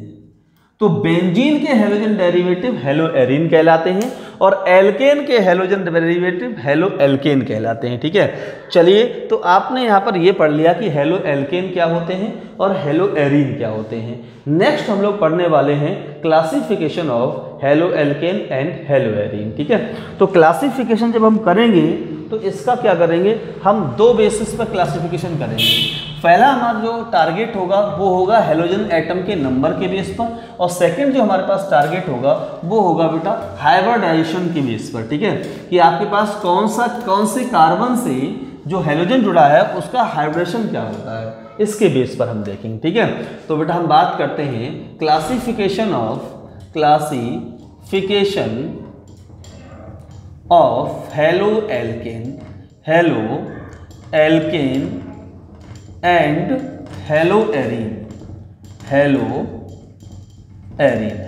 तो तो बेंजीन के हैलोजन डेरिवेटिव हेलो एरीन कहलाते हैं और एल्केन के हैलोजन डेरिवेटिव हेलो एल्केन कहलाते हैं। ठीक है, चलिए तो आपने यहाँ पर ये पढ़ लिया कि हेलो एल्केन क्या होते हैं और हेलो एरीन क्या होते हैं। नेक्स्ट हम लोग पढ़ने वाले हैं classification of halo alkane and hello arene. ठीक है, तो क्लासिफिकेशन जब हम करेंगे तो इसका क्या करेंगे, हम दो बेसिस पर क्लासिफिकेशन करेंगे। पहला हमारा जो टारगेट होगा वो होगा हेलोजन एटम के नंबर के बेस पर, और सेकंड जो हमारे पास टारगेट होगा वो होगा बेटा हाइब्रिडाइजेशन के बेस पर। ठीक है, कि आपके पास कौन से कार्बन से जो हेलोजन जुड़ा है उसका हाइब्रिडेशन क्या होता है, इसके बेस पर हम देखेंगे। ठीक है, तो बेटा हम बात करते हैं classification of halo alkane and hello arene.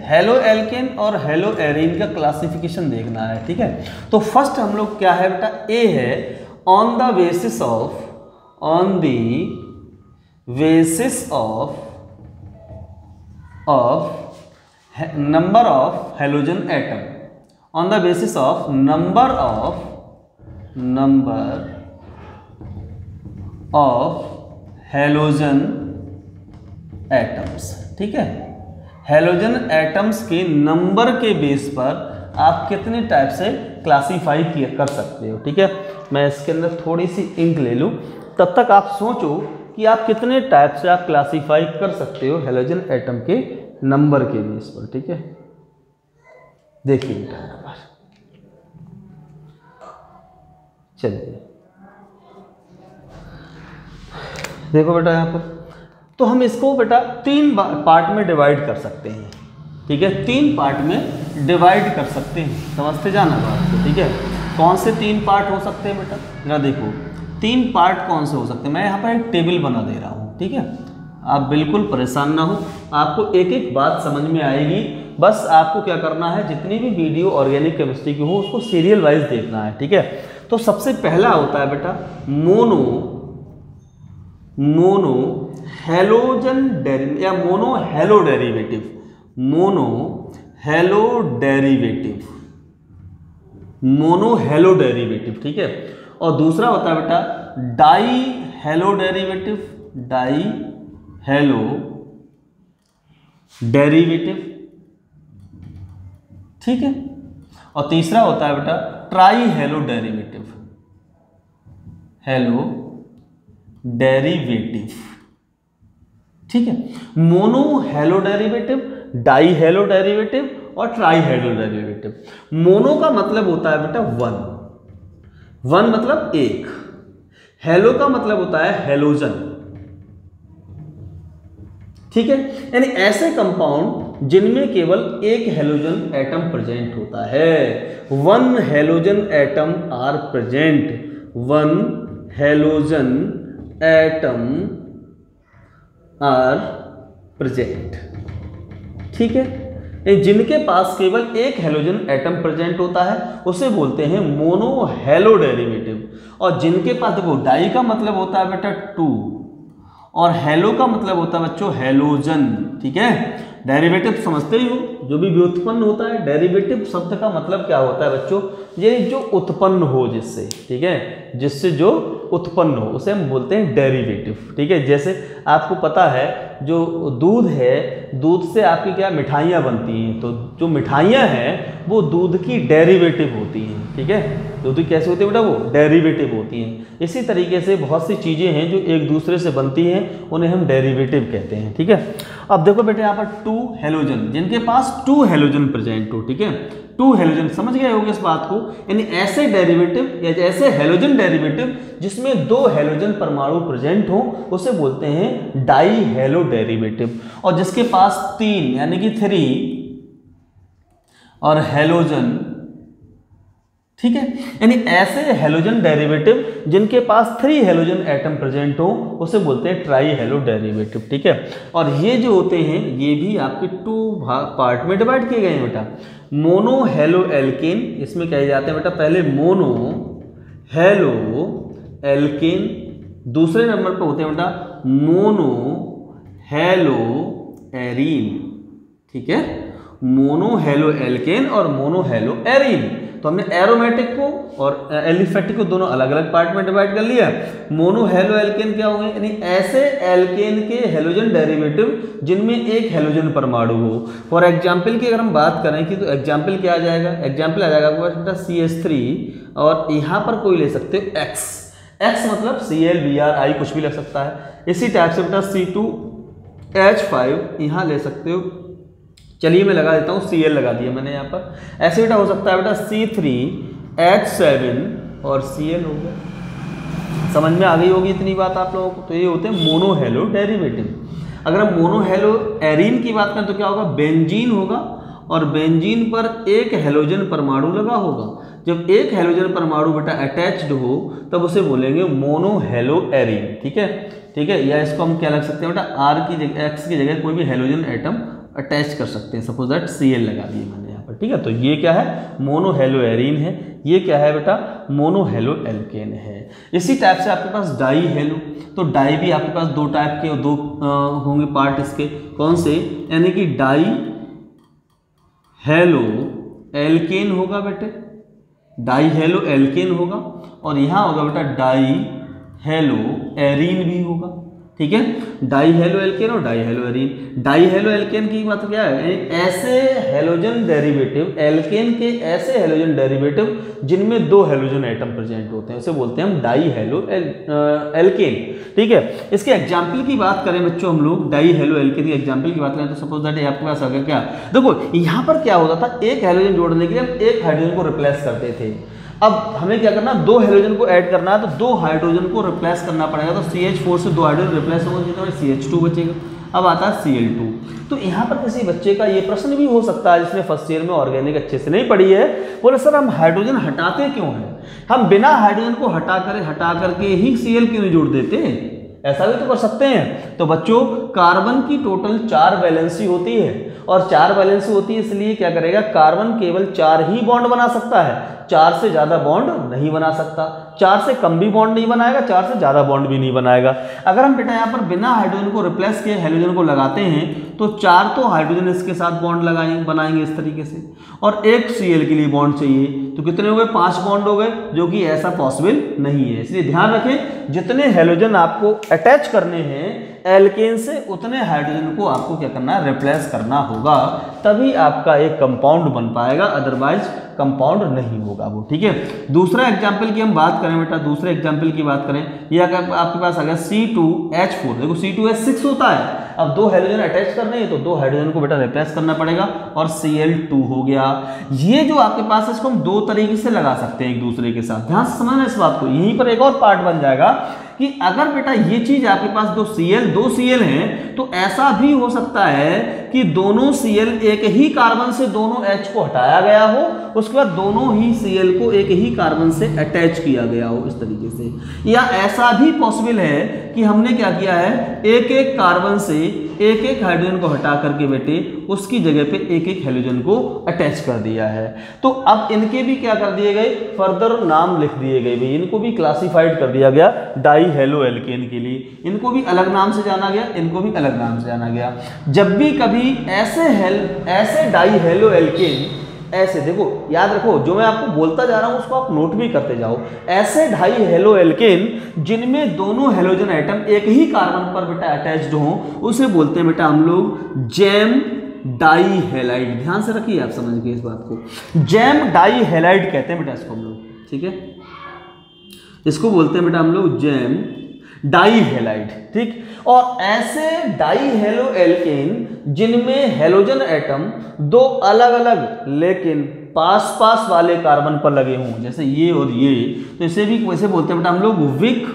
Halo alkane और हेलो एरीन का क्लासिफिकेशन देखना है। ठीक है, तो फर्स्ट हम लोग क्या है बेटा, ए है on the basis of number of halogen atom, on the basis of number of halogen atoms. ठीक है, हेलोजन एटम्स के नंबर के बेस पर आप कितने टाइप से क्लासीफाई कर सकते हो। ठीक है, मैं इसके अंदर थोड़ी सी इंक ले लूँ, तब तक आप सोचो कि आप कितने टाइप से आप क्लासीफाई कर सकते हो हेलोजन एटम के नंबर के बेस पर। ठीक है, देखिए बेटा यहाँ पर, चलिए देखो बेटा यहाँ पर, तो हम इसको बेटा तीन पार्ट में डिवाइड कर सकते हैं। ठीक है, तीन पार्ट में डिवाइड कर सकते हैं, समझते जाना बात को। ठीक है, कौन से तीन पार्ट हो सकते हैं बेटा, जरा देखो तीन पार्ट कौन से हो सकते हैं। मैं यहाँ पर एक टेबल बना दे रहा हूँ। ठीक है, आप बिल्कुल परेशान ना हो, आपको एक एक बात समझ में आएगी। बस आपको क्या करना है, जितनी भी वीडियो ऑर्गेनिक केमिस्ट्री की हो उसको सीरियल वाइज देखना है। ठीक है, तो सबसे पहला होता है बेटा मोनो हेलोजन या मोनो हेलो डेरिवेटिव। ठीक है, और दूसरा होता है बेटा डाई हेलो डेरिवेटिव। ठीक है, और तीसरा होता है बेटा ट्राई हेलो डेरिवेटिव। ठीक है, mono hello derivative, die hello derivative और ट्राई हेलो डेरिवेटिव। मोनो का मतलब होता है बेटा वन मतलब एक, हेलो का मतलब होता है हेलोजन। ठीक है, यानी ऐसे कंपाउंड जिनमें केवल एक हेलोजन एटम प्रेजेंट होता है। One halogen atom are present, one halogen atom are present. ठीक है, जिनके पास केवल एक हेलोजन एटम प्रेजेंट होता है उसे बोलते हैं मोनो हेलो डेरिवेटिव। और जिनके पास, देखो डाई का मतलब होता है बेटा टू और हेलो का मतलब होता है बच्चों हेलोजन। ठीक है, डेरिवेटिव समझते ही हो, जो भी व्युत्पन्न होता है, डेरिवेटिव शब्द का मतलब क्या होता है बच्चों, ये जो उत्पन्न हो जिससे। ठीक है, जिससे जो उत्पन्न हो उसे हम बोलते हैं डेरिवेटिव। ठीक है, जैसे आपको पता है जो दूध है, दूध से आपकी क्या मिठाइयाँ बनती हैं, तो जो मिठाइयाँ हैं वो दूध की डेरिवेटिव होती हैं। ठीक है, दूध की कैसे होती है बेटा, वो डेरिवेटिव होती हैं। इसी तरीके से बहुत सी चीज़ें हैं जो एक दूसरे से बनती हैं, उन्हें हम डेरिवेटिव कहते हैं। ठीक है, अब देखो बेटे यहाँ पर टू हेलोजन, जिनके पास टू हेलोजन प्रेजेंट हो। ठीक है, टू हेलोजन, समझ गए होंगे इस बात को, यानी ऐसे डेरिवेटिव या ऐसे हेलोजन डेरिवेटिव जिसमें दो हेलोजन परमाणु प्रेजेंट हो उसे बोलते हैं डाई हेलो डेरिवेटिव। और जिसके पास तीन यानी कि थ्री और हेलोजन, ठीक है, यानी ऐसे हेलोजन डेरिवेटिव जिनके पास थ्री हेलोजन एटम प्रेजेंट हो उसे बोलते हैं ट्राई हेलो डेरिवेटिव। ठीक है, और ये जो होते हैं ये भी आपके टू पार्ट में डिवाइड किए गए हैं बेटा। मोनो हेलो एल्केन, इसमें कहे जाते हैं बेटा पहले मोनो हेलो एल्केन, दूसरे नंबर पर होते हैं बेटा मोनो हेलो एरीन। ठीक है, मोनो हेलो एल्केन और मोनो हेलो एरीन। तो हमने एरोमेटिक को और एलिफेटिक को दोनों अलग अलग पार्ट में डिवाइड कर लिया। मोनो हेलो एल्केन क्या होंगे, यानी ऐसे एल्केन के हेलोजन डेरिवेटिव जिनमें एक हेलोजन परमाणु हो। फॉर एग्जाम्पल की अगर हम बात करें कि तो एग्जाम्पल क्या आ जाएगा, एग्जाम्पल आ जाएगा आपके पास CH3 और यहाँ पर कोई ले सकते हो X मतलब Cl Br कुछ भी लग सकता है। इसी टाइप से बेटा C2H5 यहाँ ले सकते हो, चलिए मैं लगा देता हूँ, Cl लगा दिया मैंने यहाँ पर। ऐसे बेटा हो सकता है बेटा C3H7 और Cl हो गया। समझ में आ गई होगी इतनी बात आप लोगों को। तो ये होते हैं मोनो हेलो डेरिवेटिव। अगर हम मोनो हेलो एरीन की बात करें तो क्या होगा, बेंजीन होगा और बेंजीन पर एक हेलोजन परमाणु लगा होगा। जब एक हेलोजन परमाणु बेटा अटैच्ड हो तब उसे बोलेंगे मोनो हेलो एरीन। ठीक है, ठीक है, या इसको हम क्या लग सकते हैं बेटा, R की जगह X की जगह कोई भी हेलोजन एटम अटैच कर सकते हैं। सपोज दैट Cl लगा दिए मैंने यहाँ पर। ठीक है, तो ये क्या है, मोनो हेलो एरीन है। ये क्या है बेटा, मोनो हेलो एल्केन है। इसी टाइप से आपके पास डाई हेलो, तो डाई भी आपके पास दो टाइप के दो होंगे पार्ट इसके। कौन से, यानी कि डाई हेलो एल्केन होगा बेटे, डाई हेलो एल्केन होगा, और यहाँ होगा बेटा डाई हेलो एरीन भी होगा। ठीक है, डाई हेलो एल्केन और die hello arene. Die halo alkane की मतलब क्या है, ऐसे हेलोजन डेरिवेटिव, एल्केन के ऐसे हेलोजन डेरिवेटिव जिनमें दो हेलोजन एटम प्रेजेंट होते हैं, उसे बोलते हैं हम डाई हेलो एल्केन। ठीक है, इसके एग्जाम्पल की बात करें बच्चों, हम लोग डाई हेलो एल्केन की एग्जाम्पल की बात करें तो सपोज दैट आपके पास अगर क्या, देखो यहाँ पर क्या होता था, एक हेलोजन जोड़ने के लिए हम एक हाइड्रोजन को रिप्लेस करते थे। अब हमें क्या करना, दो हाइड्रोजन को ऐड करना है, तो दो हाइड्रोजन को रिप्लेस करना पड़ेगा। तो CH4 से दो हाइड्रोजन रिप्लेस होगा तो CH2 बचेगा। अब आता है Cl2। तो यहाँ पर किसी बच्चे का ये प्रश्न भी हो सकता है जिसने फर्स्ट ईयर में ऑर्गेनिक अच्छे से नहीं पढ़ी है, बोले सर हम हाइड्रोजन हटाते क्यों हैं, हम बिना हाइड्रोजन को हटा करके ही Cl क्यों नहीं जोड़ देते, ऐसा भी तो कर सकते हैं। तो बच्चों कार्बन की टोटल 4 वैलेंसी होती है, और 4 वैलेंसी होती है इसलिए क्या करेगा, कार्बन केवल 4 ही बॉन्ड बना सकता है, 4 से ज्यादा बॉन्ड नहीं बना सकता। 4 से कम भी बॉन्ड नहीं बनाएगा, 4 से ज्यादा बॉन्ड भी नहीं बनाएगा। अगर हम बेटा यहाँ पर बिना हाइड्रोजन को रिप्लेस किए हेलोजन को लगाते हैं तो 4 तो हाइड्रोजन इसके साथ बॉन्ड बनाएंगे इस तरीके से, और एक Cl के लिए बॉन्ड चाहिए, तो कितने हो गए, 5 बॉन्ड हो गए, जो कि ऐसा पॉसिबल नहीं है। इसलिए ध्यान रखें, जितने हेलोजन आपको अटैच करने हैं एल्केन से, उतने हाइड्रोजन को आपको क्या करना है, रिप्लेस करना होगा, तभी आपका एक कंपाउंड बन पाएगा, अदरवाइज कंपाउंड नहीं होगा वो। ठीक है, दूसरा एग्जांपल की हम बात करें बेटा, दूसरे एग्जांपल की बात करें, ये अगर आपके पास आ गया C2H4, देखो C2H6 होता है। अब दो हाइड्रोजन अटैच करने हैं तो दो हाइड्रोजन को बेटा रिप्लेस करना पड़ेगा, और Cl2 हो गया। ये जो आपके पास है इसको हम दो तरीके से लगा सकते हैं एक दूसरे के साथ, ध्यान से समझना इस बात को। यहीं पर एक और पार्ट बन जाएगा कि अगर बेटा ये चीज आपके पास दो Cl हैं, तो ऐसा भी हो सकता है कि दोनों Cl एक ही कार्बन से दोनों H को हटाया गया हो, उसके बाद दोनों ही Cl को एक ही कार्बन से अटैच किया गया हो इस तरीके से। या ऐसा भी पॉसिबल है कि हमने क्या किया है, एक एक कार्बन से एक एक हाइड्रोजन को हटा करके बेटे उसकी जगह पे एक एक हेलोजन को अटैच कर दिया है। तो अब इनके भी क्या कर दिए गए, फर्दर नाम लिख दिए गए भाई, इनको भी क्लासिफाइड कर दिया गया डाई हेलो एल्केन के लिए, इनको भी अलग नाम से जाना गया, इनको भी अलग नाम से जाना गया। जब भी कभी ऐसे डाई हेलो एल्केन, ऐसे देखो याद रखो, जो मैं आपको बोलता जा रहा हूं उसको आप नोट भी करते जाओ, ऐसे डाई हेलो एल्केन जिनमें दोनों हेलोजन एटम एक ही कार्बन पर बेटा अटैच्ड हो, उसे बोलते हैं बेटा हम लोग जैम डाई हैलाइड। ध्यान से रखिए आप समझ गए इस बात को, जैम डाई हैलाइड कहते हैं बेटा इसको हम लोग। ठीक है, इसको बोलते हैं बेटा हम लोग जैम डाई हैलाइड। ठीक, और ऐसे डाई हेलो एल्केन जिनमें हेलोजन एटम दो अलग अलग लेकिन पास पास वाले कार्बन पर लगे हों, जैसे ये और ये, तो इसे भी वैसे बोलते हैं बेटा हम लोग vic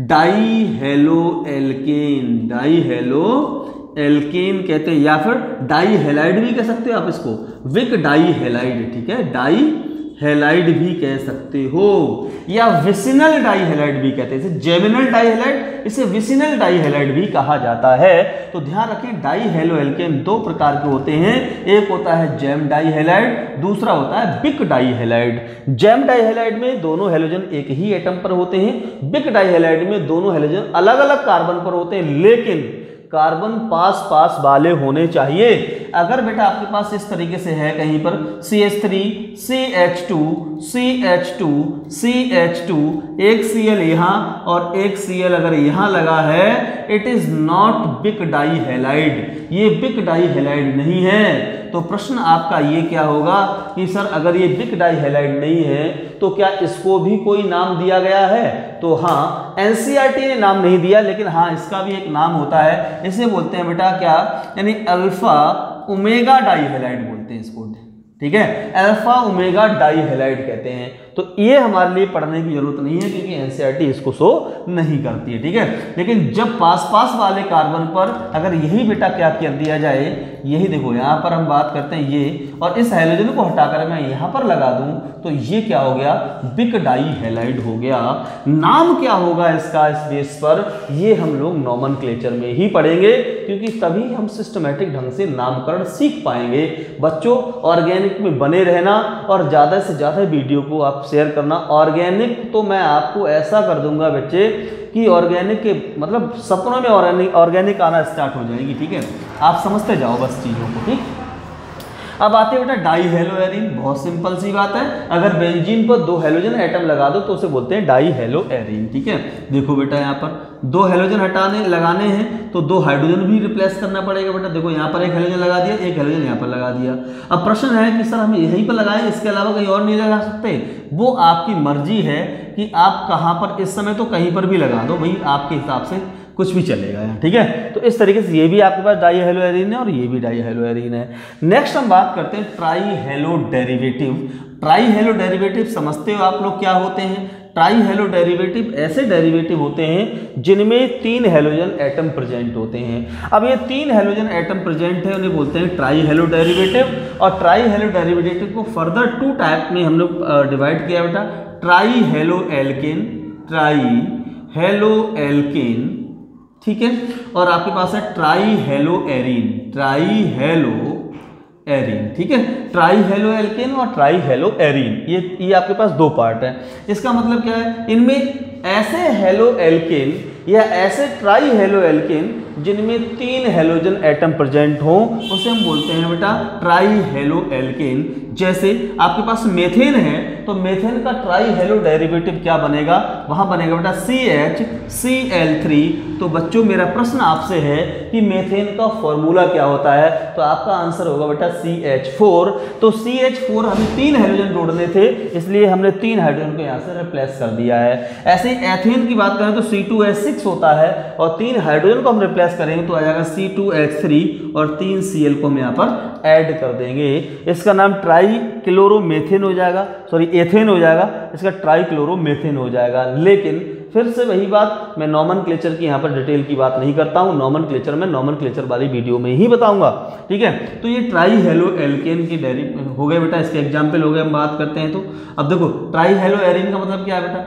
dihaloalkane, dihaloalkane कहते हैं, या फिर डाई हैलाइड भी कह सकते हो आप इसको, विक डाई हैलाइड। ठीक है, डाई हैलाइड भी कह सकते हो, या विसिनल डाई हैलाइड भी कहते हैं, इसे जेमिनल डाई हैलाइड, इसे विसिनल डाई हैलाइड भी कहा जाता है। तो ध्यान रखें, डाई हेलो एल्केन दो प्रकार के होते हैं, एक होता है जैम डाई हैलाइड, दूसरा होता है vic dihalide. Gem dihalide में दोनों हेलोजन एक ही एटम पर होते हैं, बिक डाई हैलाइड में दोनों हेलोजन अलग अलग कार्बन पर होते हैं, लेकिन कार्बन पास पास वाले होने चाहिए। अगर बेटा आपके पास इस तरीके से है कहीं पर CH3 CH2 CH2 CH2, एक Cl यहाँ और एक Cl अगर यहाँ लगा है, इट इज नॉट बिक डाई हैलाइड, ये बिक डाई हैलाइड नहीं है। तो प्रश्न आपका ये क्या होगा कि सर अगर ये बिक डाई हैलाइड नहीं है तो क्या इसको भी कोई नाम दिया गया है? तो हाँ, एनसीईआरटी ने नाम नहीं दिया, लेकिन हाँ इसका भी एक नाम होता है, इसे बोलते हैं बेटा क्या, यानी अल्फा ओमेगा डाई हैलाइड बोलते हैं इसको, ठीक है, अल्फा ओमेगा डाई हैलाइड कहते हैं। तो ये हमारे लिए पढ़ने की जरूरत नहीं है क्योंकि एनसीईआरटी इसको शो नहीं करती है, ठीक है। लेकिन जब पास पास वाले कार्बन पर अगर यही बेटा क्या कर दिया जाए, यही देखो यहाँ पर हम बात करते हैं ये, और इस हैलोजन को हटाकर मैं यहाँ पर लगा दूं तो ये क्या हो गया, बिक डाई हैलाइड हो गया। नाम क्या होगा इसका इस बेस पर, ये हम लोग नॉमेनक्लेचर में ही पढ़ेंगे क्योंकि तभी हम सिस्टमेटिक ढंग से नामकरण सीख पाएंगे। बच्चों ऑर्गेनिक में बने रहना और ज़्यादा से ज़्यादा वीडियो को आप शेयर करना। ऑर्गेनिक तो मैं आपको ऐसा कर दूंगा बच्चे कि ऑर्गेनिक के मतलब सपनों में ऑर्गेनिक आना स्टार्ट हो जाएगी, ठीक है, आप समझते जाओ बस चीज़ों को, ठीक। अब आते हैं बेटा डाई हेलो एरीन, बहुत सिंपल सी बात है, अगर बेंजीन पर 2 हैलोजन एटम लगा दो तो उसे बोलते हैं डाई हेलो एरीन, ठीक है। देखो बेटा यहाँ पर 2 हैलोजन लगाने हैं तो 2 हाइड्रोजन भी रिप्लेस करना पड़ेगा बेटा। देखो यहाँ पर एक हैलोजन लगा दिया, एक हैलोजन यहाँ पर लगा दिया। अब प्रश्न है कि सर हम यहीं पर लगाएं, इसके अलावा कहीं और नहीं लगा सकते? वो आपकी मर्जी है कि आप कहाँ पर, इस समय तो कहीं पर भी लगा दो भाई, आपके हिसाब से कुछ भी चलेगा यहाँ, ठीक है। तो इस तरीके से ये भी आपके पास डाई हेलो एरीन है और ये भी डाई हेलो एरीन है। नेक्स्ट हम बात करते हैं try hello derivative. Try hello derivative समझते हो आप लोग क्या होते हैं? ट्राई हेलो डेरिवेटिव ऐसे डेरिवेटिव होते हैं जिनमें 3 हैलोजन एटम प्रेजेंट होते हैं। अब ये 3 हैलोजन एटम प्रेजेंट है, उन्हें बोलते हैं ट्राई हेलो डेरिवेटिव। और ट्राई हेलो डेरिवेटिव को फर्दर 2 टाइप में हम लोग डिवाइड किया बेटा, try halo alkane, try halo alkane, ठीक है, और आपके पास है try hello arene, try hello arene, ठीक है, ट्राई हेलो एल्केन और ट्राई हेलो एरीन, ये आपके पास 2 पार्ट है। इसका मतलब क्या है, इनमें ऐसे हेलो एल्केन या ऐसे ट्राई हेलो एल्केन जिनमें 3 हैलोजन एटम प्रेजेंट हो उसे हम बोलते हैं बेटा ट्राई हेलो एल्केन। जैसे आपके पास मेथेन है तो मेथेन का ट्राई हेलो डेरिवेटिव क्या बनेगा, वहां बनेगा बेटा CHCl3। तो बच्चों मेरा प्रश्न आपसे है कि मेथेन का फॉर्मूला क्या होता है, तो आपका आंसर होगा बेटा CH4। तो CH4 हमें 3 हाइड्रोजन जोड़ने थे, इसलिए हमने 3 हाइड्रोजन को यहाँ से रिप्लेस कर दिया है। ऐसे ही एथेन की बात करें तो C2H6 होता है और 3 हाइड्रोजन को हम रिप्लेस करेंगे तो आ जाएगा C2H3 और 3 Cl को हम यहाँ पर ऐड कर देंगे। इसका नाम ट्राई क्लोरोमेथेन हो जाएगा, सॉरी एथेन हो जाएगा, इसका ट्राई क्लोरोमेथेन हो जाएगा। लेकिन फिर से वही बात, मैं नॉमेनक्लेचर की यहाँ पर डिटेल की बात नहीं करता हूँ, नॉमेनक्लेचर में नॉमेनक्लेचर वाली वीडियो में ही बताऊंगा, ठीक है। तो ये ट्राई हेलो एल्केन की हो गए बेटा, इसके एग्जाम्पल हो गए, हम बात करते हैं। तो अब देखो ट्राई हेलो एरीन का मतलब क्या है बेटा,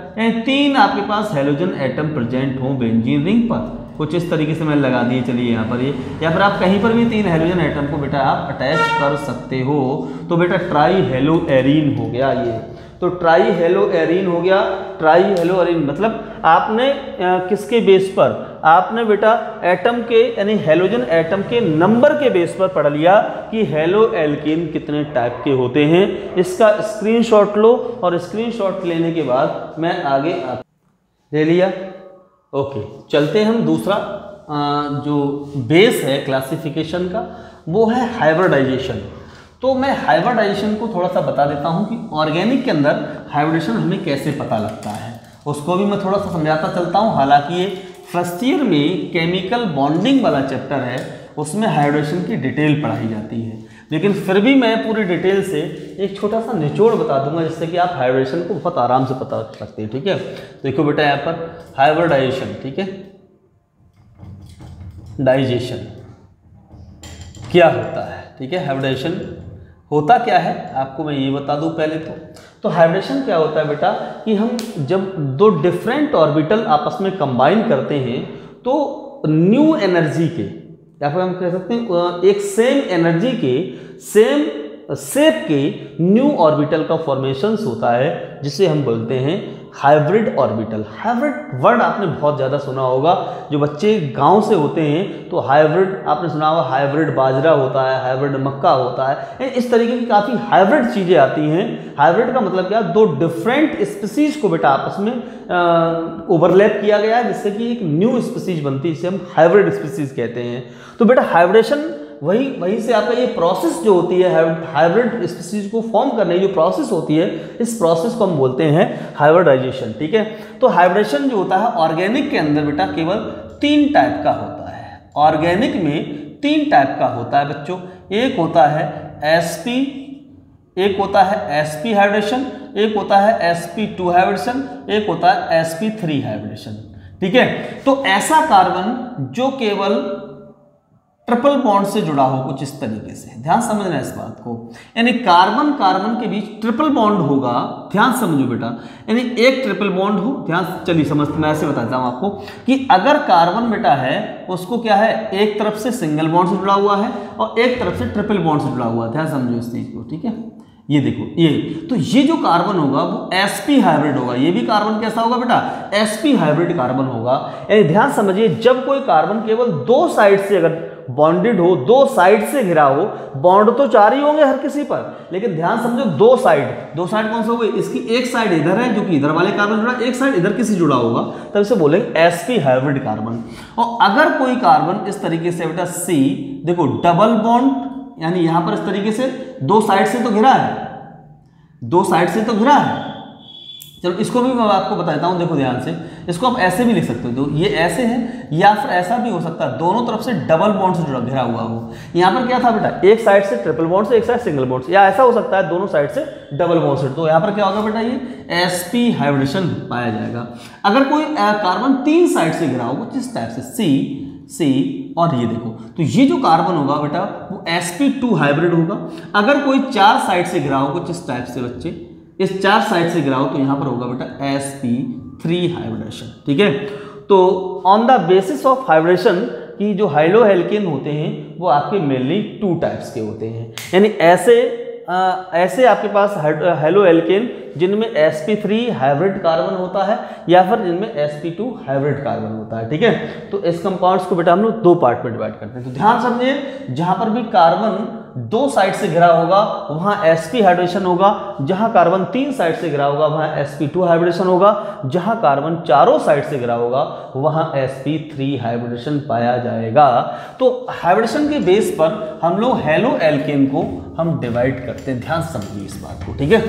3 आपके पास हैलोजन एटम प्रेजेंट हो बेंजीन रिंग पर, कुछ इस तरीके से मैंने लगा दिए, चलिए यहाँ पर ये, या फिर आप कहीं पर भी 3 हैलोजन एटम को बेटा आप अटैच कर सकते हो। तो बेटा ट्राई हेलो एरीन हो गया ये, तो ट्राई हेलो एरीन हो गया। ट्राई हेलो एरीन मतलब आपने किसके बेस पर, आपने बेटा एटम के यानी हैलोजन एटम के नंबर के बेस पर पढ़ लिया कि हेलो एल्केन कितने टाइप के होते हैं। इसका स्क्रीनशॉट लो और स्क्रीनशॉट लेने के बाद मैं आगे ले लिया, ओके। चलते हैं हम दूसरा जो बेस है क्लासिफिकेशन का, वो है हाइब्रिडाइजेशन। तो मैं हाइब्रिडाइजेशन को थोड़ा सा बता देता हूँ कि ऑर्गेनिक के अंदर हाइब्रिडेशन हमें कैसे पता लगता है, उसको भी मैं थोड़ा सा समझाता चलता हूँ। हालांकि ये फर्स्ट ईयर में केमिकल बॉन्डिंग वाला चैप्टर है, उसमें हाइब्रिडेशन की डिटेल पढ़ाई जाती है, लेकिन फिर भी मैं पूरी डिटेल से एक छोटा सा निचोड़ बता दूंगा जिससे कि आप हाइब्रिडेशन को बहुत आराम से पता कर सकते हैं, ठीक है। देखो बेटा यहाँ पर हाइब्रिडाइजेशन, ठीक है, डाइजेशन क्या होता है, ठीक है, हाइब्रिडेशन होता क्या है आपको मैं ये बता दूं पहले तो हाइब्रिडेशन क्या होता है बेटा कि हम जब 2 डिफरेंट ऑर्बिटल आपस में कंबाइन करते हैं तो न्यू एनर्जी के, या फिर हम कह सकते हैं एक सेम एनर्जी के सेम शेप के न्यू ऑर्बिटल का फॉर्मेशंस होता है, जिसे हम बोलते हैं हाइब्रिड ऑर्बिटल। हाइब्रिड वर्ड आपने बहुत ज़्यादा सुना होगा, जो बच्चे गांव से होते हैं तो हाइब्रिड आपने सुना होगा, हाइब्रिड बाजरा होता है, हाइब्रिड मक्का होता है, इस तरीके की काफ़ी हाइब्रिड चीज़ें आती हैं। हाइब्रिड का मतलब क्या, दो डिफरेंट स्पीसीज को बेटा आपस में ओवरलैप किया गया है, जिससे कि एक न्यू स्पीसीज बनती है, जिसे हम हाइब्रिड स्पीसीज कहते हैं। तो बेटा हाइब्रिडेशन वहीं से आपका ये प्रोसेस जो होती है, हाइब्रिड स्पीसीज को फॉर्म करने की जो प्रोसेस होती है, इस प्रोसेस को हम बोलते हैं हाइब्रिडाइजेशन। ठीक है, तो हाइब्रिडेशन जो होता है ऑर्गेनिक के अंदर बेटा केवल 3 टाइप का होता है। ऑर्गेनिक में 3 टाइप का होता है बच्चों। एक होता है sp, एक होता है sp हाइब्रिडेशन, एक होता है sp2 हाइब्रिडेशन, एक होता है sp3 हाइब्रिडेशन। ठीक है, तो ऐसा कार्बन जो केवल ट्रिपल बॉन्ड से जुड़ा हो, कुछ इस तरीके से, ध्यान समझना इस बात को, यानी कार्बन कार्बन के बीच ट्रिपल बॉन्ड होगा। ध्यान समझो बेटा, यानी एक ट्रिपल बॉन्ड हो, ध्यान चलिए समझते, मैं ऐसे बताता हूं आपको कि अगर कार्बन बेटा है उसको क्या है, एक तरफ से सिंगल बॉन्ड से जुड़ा हुआ है और एक तरफ से ट्रिपल बॉन्ड से जुड़ा हुआ है। ध्यान समझो इस चीज को। ठीक है, ये देखो, ये जो कार्बन होगा वो sp हाइब्रिड होगा। ये भी कार्बन कैसा होगा बेटा, sp हाइब्रिड कार्बन होगा। यानी ध्यान समझिए, जब कोई कार्बन केवल 2 साइड से अगर बॉन्डेड हो, 2 साइड से घिरा हो, बॉन्ड तो 4 ही होंगे हर किसी पर, लेकिन ध्यान समझो 2 साइड कौन से हो गए, इसकी एक साइड इधर है जो कि इधर वाले कार्बन जुड़ा, एक साइड इधर किसी जुड़ा होगा, तब इसे बोलेंगे sp हाइब्रिड कार्बन। और अगर कोई कार्बन इस तरीके से बेटा C, देखो डबल बॉन्ड, यानी यहां पर इस तरीके से 2 साइड से तो घिरा है, 2 साइड से तो घिरा है। चलो इसको भी मैं आपको बताता हूं, देखो ध्यान से, इसको आप ऐसे भी लिख सकते हो, तो ये ऐसे है, या फिर ऐसा भी हो सकता है दोनों तरफ से डबल बॉन्ड से जुड़ा घिरा हुआ हो। यहाँ पर क्या था बेटा, एक साइड से ट्रिपल बॉन्ड से, एक साइड सिंगल बॉन्ड से, या ऐसा हो सकता है दोनों साइड से डबल बॉन्ड से। तो यहाँ पर क्या होगा बेटा, ये sp हाइब्रिडेशन पाया जाएगा। अगर कोई कार्बन 3 साइड से घिरा हो, कुछ इस टाइप से C, और ये देखो, तो ये जो कार्बन होगा बेटा वो sp2 हाइब्रिड होगा। अगर कोई 4 साइड से घिरा हो, कुछ इस टाइप से बच्चे, इस 4 साइड से घिरा हो, तो यहां पर होगा बेटा sp3 हाइब्रिडेशन। ठीक है, तो on the basis of hybridisation की जो हाइलोहेल्केन होते हैं वो आपके मेनली 2 टाइप्स के होते हैं। यानी ऐसे आपके पास हाइलोहेल्केन जिनमें sp3 हाइब्रिड कार्बन होता है, या फिर जिनमें sp2 हाइब्रिड कार्बन होता है। ठीक है, तो इस कंपाउंड्स को बेटा हम लोग 2 पार्ट में डिवाइड करते हैं। तो ध्यान समझिए, जहां पर भी कार्बन 2 साइड से घिरा होगा वहां sp हाइब्रिडेशन होगा, जहां कार्बन 3 साइड से घिरा होगा वहां sp2 हाइब्रिडेशन होगा, जहां कार्बन चारों साइड से घिरा होगा वहां sp3 हाइब्रिडेशन पाया जाएगा। तो हाइब्रिडेशन के बेस पर हम लोग हेलो एल्केन को हम डिवाइड करते हैं। ध्यान समझिए इस बात को। ठीक है,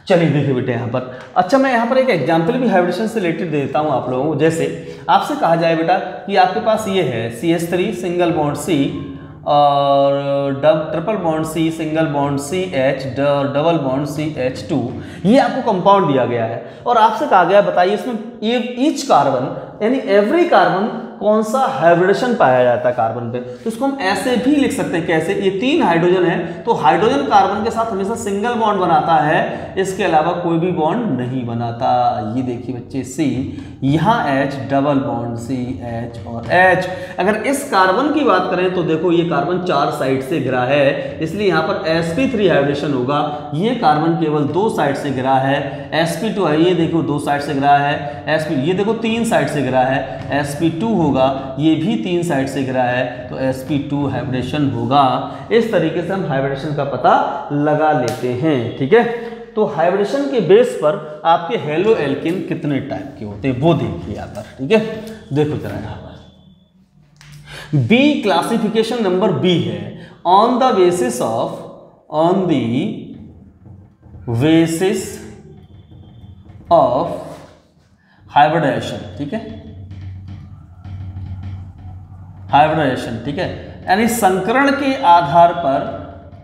चलिए देखिए बेटे यहाँ पर, अच्छा मैं यहाँ पर एक एग्जाम्पल भी हाइब्रिडेशन से रिलेटेड देता हूँ आप लोगों को। जैसे आपसे कहा जाए बेटा कि आपके पास ये है CH3 सिंगल बॉन्ड C और triple bond C single bond CH double bond CH2, ये आपको कंपाउंड दिया गया है और आपसे कहा गया बताइए इसमें ईच कार्बन यानी एवरी कार्बन कौन सा हाइब्रिडेशन पाया जाता है कार्बन पे। तो इसको हम ऐसे भी लिख सकते हैं, कैसे, ये 3 हाइड्रोजन है तो हाइड्रोजन कार्बन के साथ हमेशा सिंगल बॉन्ड बनाता है, इसके अलावा कोई भी बॉन्ड नहीं बनाता। ये देखिए बच्चे C, यहाँ H डबल बॉन्ड CH और H। अगर इस कार्बन की बात करें तो देखो ये कार्बन 4 साइड से घिरा है, इसलिए यहाँ पर sp3 हाइब्रिडेशन होगा। ये कार्बन केवल 2 साइड से घिरा है, sp2 है, ये देखो 2 साइड से घिरा है, sp ये देखो 3 साइड से घिरा है, sp2 होगा, ये भी 3 साइड से घिरा है तो sp2 हाइब्रिडेशन होगा। इस तरीके से हम हाइब्रिडेशन का पता लगा लेते हैं। ठीक है, तो हाइब्रिडेशन के बेस पर आपके हेलो एल्केन कितने टाइप के होते हैं वो देखिए यहाँ पर। ठीक है, देखो जरा यहाँ पर बी क्लासिफिकेशन नंबर बी है, on the basis of hybridisation. ठीक है, हाइब्रिडेशन, ठीक है, यानी संकरण के आधार पर,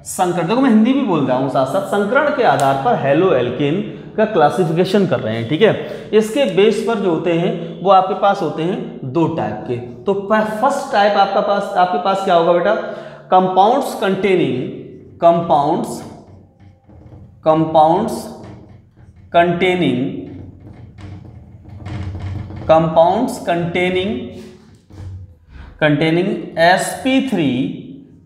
संकरण, देखो मैं हिंदी भी बोल रहा हूं साथ साथ, संकरण के आधार पर हेलो एल्केन का क्लासिफिकेशन कर रहे हैं। ठीक है, इसके बेस पर जो होते हैं वो आपके पास होते हैं 2 टाइप के। तो फर्स्ट टाइप आपके पास क्या होगा बेटा, compounds containing sp3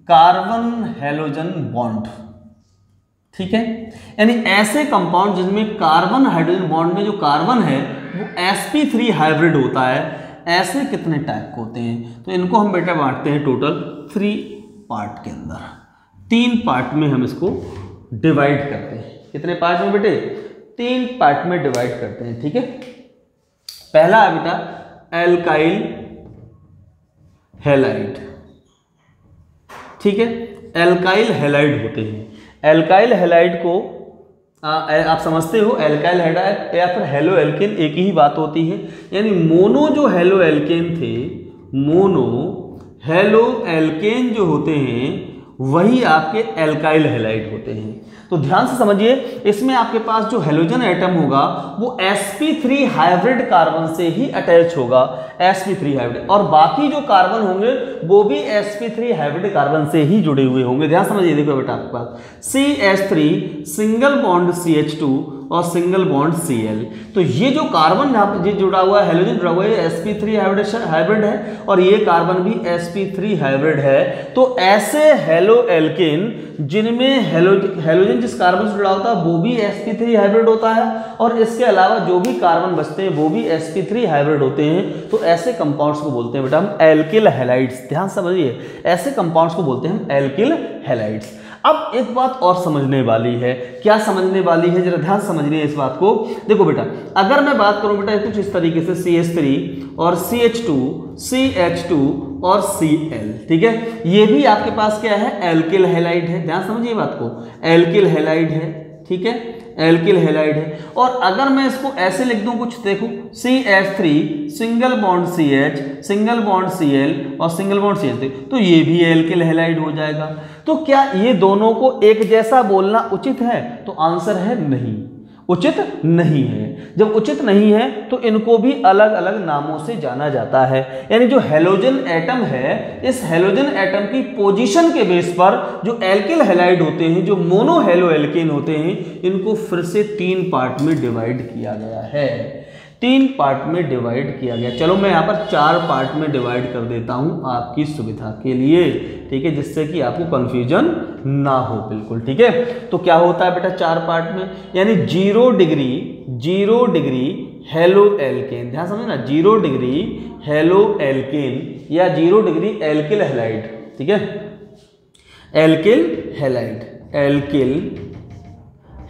carbon halogen bond. ठीक है। यानी ऐसे कंपाउंड जिनमें कार्बन हाइड्रोजन बॉन्ड में जो कार्बन है वो sp3 हाइब्रिड होता है, ऐसे कितने टाइप के होते हैं? तो इनको हम बेटा बांटते हैं टोटल 3 पार्ट के अंदर, 3 पार्ट में हम इसको डिवाइड करते हैं। कितने पार्ट में बेटे? 3 पार्ट में डिवाइड करते हैं, ठीक है। पहला है बेटा एल्काइल हैलाइड, ठीक है। एल्काइल हैलाइड होते हैं। एल्काइल हैलाइड को आप समझते हो, एल्काइल हैलाइड या फिर हेलो एल्केन एक ही बात होती है। यानी मोनो जो हेलो एल्केन थे, मोनो हेलो एल्केन जो होते हैं वही आपके एल्काइल हैलाइड होते हैं। तो ध्यान से समझिए, इसमें आपके पास जो हेलोजन एटम होगा वो sp3 हाइब्रिड कार्बन से ही अटैच होगा, sp3 हाइब्रिड, और बाकी जो कार्बन होंगे वो भी sp3 हाइब्रिड कार्बन से ही जुड़े हुए होंगे। ध्यान समझिए, देखो बेटा आपके पास CH3 सिंगल बॉन्ड CH2 और सिंगल बॉन्ड Cl। तो ये जो कार्बन यहाँ पे जुड़ा हुआ है, हेलोजन जुड़ा हुआ है, sp3 हाइब्रिड है और ये कार्बन भी sp3 हाइब्रिड है। तो ऐसे हेलो एल्केन जिनमें हेलोजन जिस कार्बन से जुड़ा होता है वो भी sp3 हाइब्रिड होता है, और इसके अलावा जो भी कार्बन बचते हैं वो भी sp3 हाइब्रिड होते हैं। तो ऐसे कंपाउंड्स को बोलते हैं बेटा हम एल्किल हैलाइड्स। ध्यान समझिए, ऐसे कंपाउंड्स को बोलते हैं हम एल्किल हैलाइड्स। अब एक बात और समझने वाली है, क्या समझने वाली है, जरा ध्यान समझनी है इस बात को। देखो बेटा, अगर मैं बात करूं बेटा कुछ इस तरीके से CH3 और CH2 CH2 और Cl, ठीक है, ये भी आपके पास क्या है? एल्किल हैलाइड है। ध्यान समझिए बात को, एल्किल हैलाइड है, ठीक है, एल्किल हैलाइड है। और अगर मैं इसको ऐसे लिख दूं कुछ, देखो CH3 single bond CH single bond Cl और सिंगल बॉन्ड CH3, तो ये भी एल्किल हैलाइड हो जाएगा। तो क्या ये दोनों को एक जैसा बोलना उचित है? तो आंसर है नहीं, उचित नहीं है। जब उचित नहीं है तो इनको भी अलग अलग नामों से जाना जाता है। यानी जो हेलोजन एटम है, इस हेलोजन एटम की पोजीशन के बेस पर जो एल्किल हैलाइड होते हैं, जो मोनो हेलो एल्केन होते हैं, इनको फिर से 3 पार्ट में डिवाइड किया गया है। 3 पार्ट में डिवाइड किया गया। चलो मैं यहाँ पर 4 पार्ट में डिवाइड कर देता हूँ आपकी सुविधा के लिए, ठीक है, जिससे कि आपको कंफ्यूजन ना हो, बिल्कुल ठीक है। तो क्या होता है बेटा 4 पार्ट में? यानी 0 डिग्री हेलो एल्केन, ध्यान समझना, 0 डिग्री हेलो एल्केन या 0 डिग्री एल्किल हैलाइड, ठीक है, एल्किल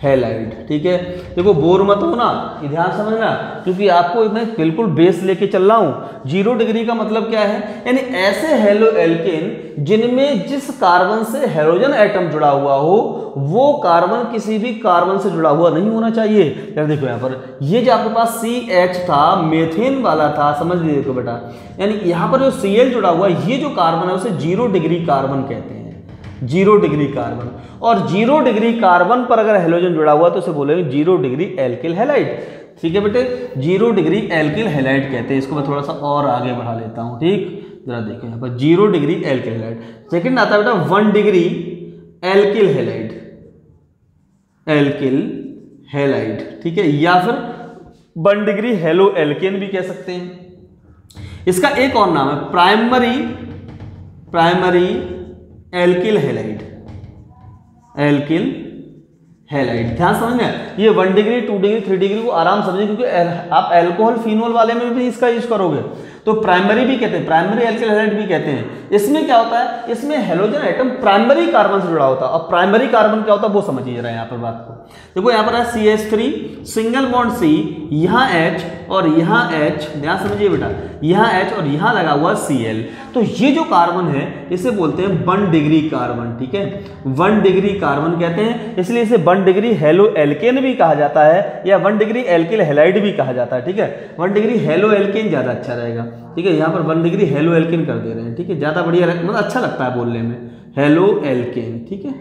हैलाइड, ठीक है। देखो बोर मत हो ना, ध्यान समझना, क्योंकि आपको मैं बिल्कुल बेस लेके चल रहा हूं। 0 डिग्री का मतलब क्या है? यानी ऐसे हेलो एल्केन जिनमें जिस कार्बन से हेलोजन एटम जुड़ा हुआ हो वो कार्बन किसी भी कार्बन से जुड़ा हुआ नहीं होना चाहिए। यार देखो यहाँ पर ये जो आपके पास CH था, मीथेन वाला था, समझ लीजिए देखो बेटा, यानी यहाँ पर जो Cl जुड़ा हुआ है, ये जो कार्बन है उसे 0 डिग्री कार्बन कहते हैं, 0 डिग्री कार्बन। और 0 डिग्री कार्बन पर अगर हेलोजन जुड़ा हुआ तो उसे बोलेंगे 0 डिग्री एल्किल हैलाइड, ठीक है बेटे, 0 डिग्री एल्किल हैलाइड कहते हैं। इसको मैं थोड़ा सा और आगे बढ़ा लेता हूं, ठीक, जरा देखो यहाँ पर 0 डिग्री एल्किल हैलाइड। सेकंड आता है बेटा 1 डिग्री एल्किल हैलाइड, ठीक है, या फिर 1 डिग्री हेलो एल्केन भी कह सकते हैं। इसका एक और नाम है प्राइमरी एल्किल हैलाइड। ध्यान समझना, ये 1 डिग्री 2 डिग्री 3 डिग्री को आराम समझिए, क्योंकि आप अल्कोहल फिनोल वाले में भी इसका यूज करोगे तो प्राइमरी भी कहते हैं, प्राइमरी एल्किल हैलाइड भी कहते हैं। इसमें क्या होता है? इसमें हेलोजन एटम प्राइमरी कार्बन से जुड़ा होता है, और प्राइमरी कार्बन क्या होता है वो समझिए जरा यहाँ पर बात को। देखो यहाँ पर है CH3 सिंगल बॉन्ड C, यहाँ H और यहाँ H, ध्यान समझिए बेटा, यहाँ H और यहाँ लगा हुआ Cl। तो ये जो कार्बन है इसे बोलते हैं 1 डिग्री कार्बन, ठीक है, 1 डिग्री कार्बन कहते हैं, इसलिए इसे 1 डिग्री हेलो एल्केन भी कहा जाता है या 1 डिग्री एल्किल हैलाइड भी कहा जाता है, ठीक है। 1 डिग्री हेलो एल्केन ज़्यादा अच्छा रहेगा, ठीक है, यहाँ पर 1 डिग्री हेलो एल्केन कर दे रहे हैं, ठीक है, ज़्यादा बढ़िया मतलब अच्छा लगता है बोलने में, हेलो एल्केन, ठीक है,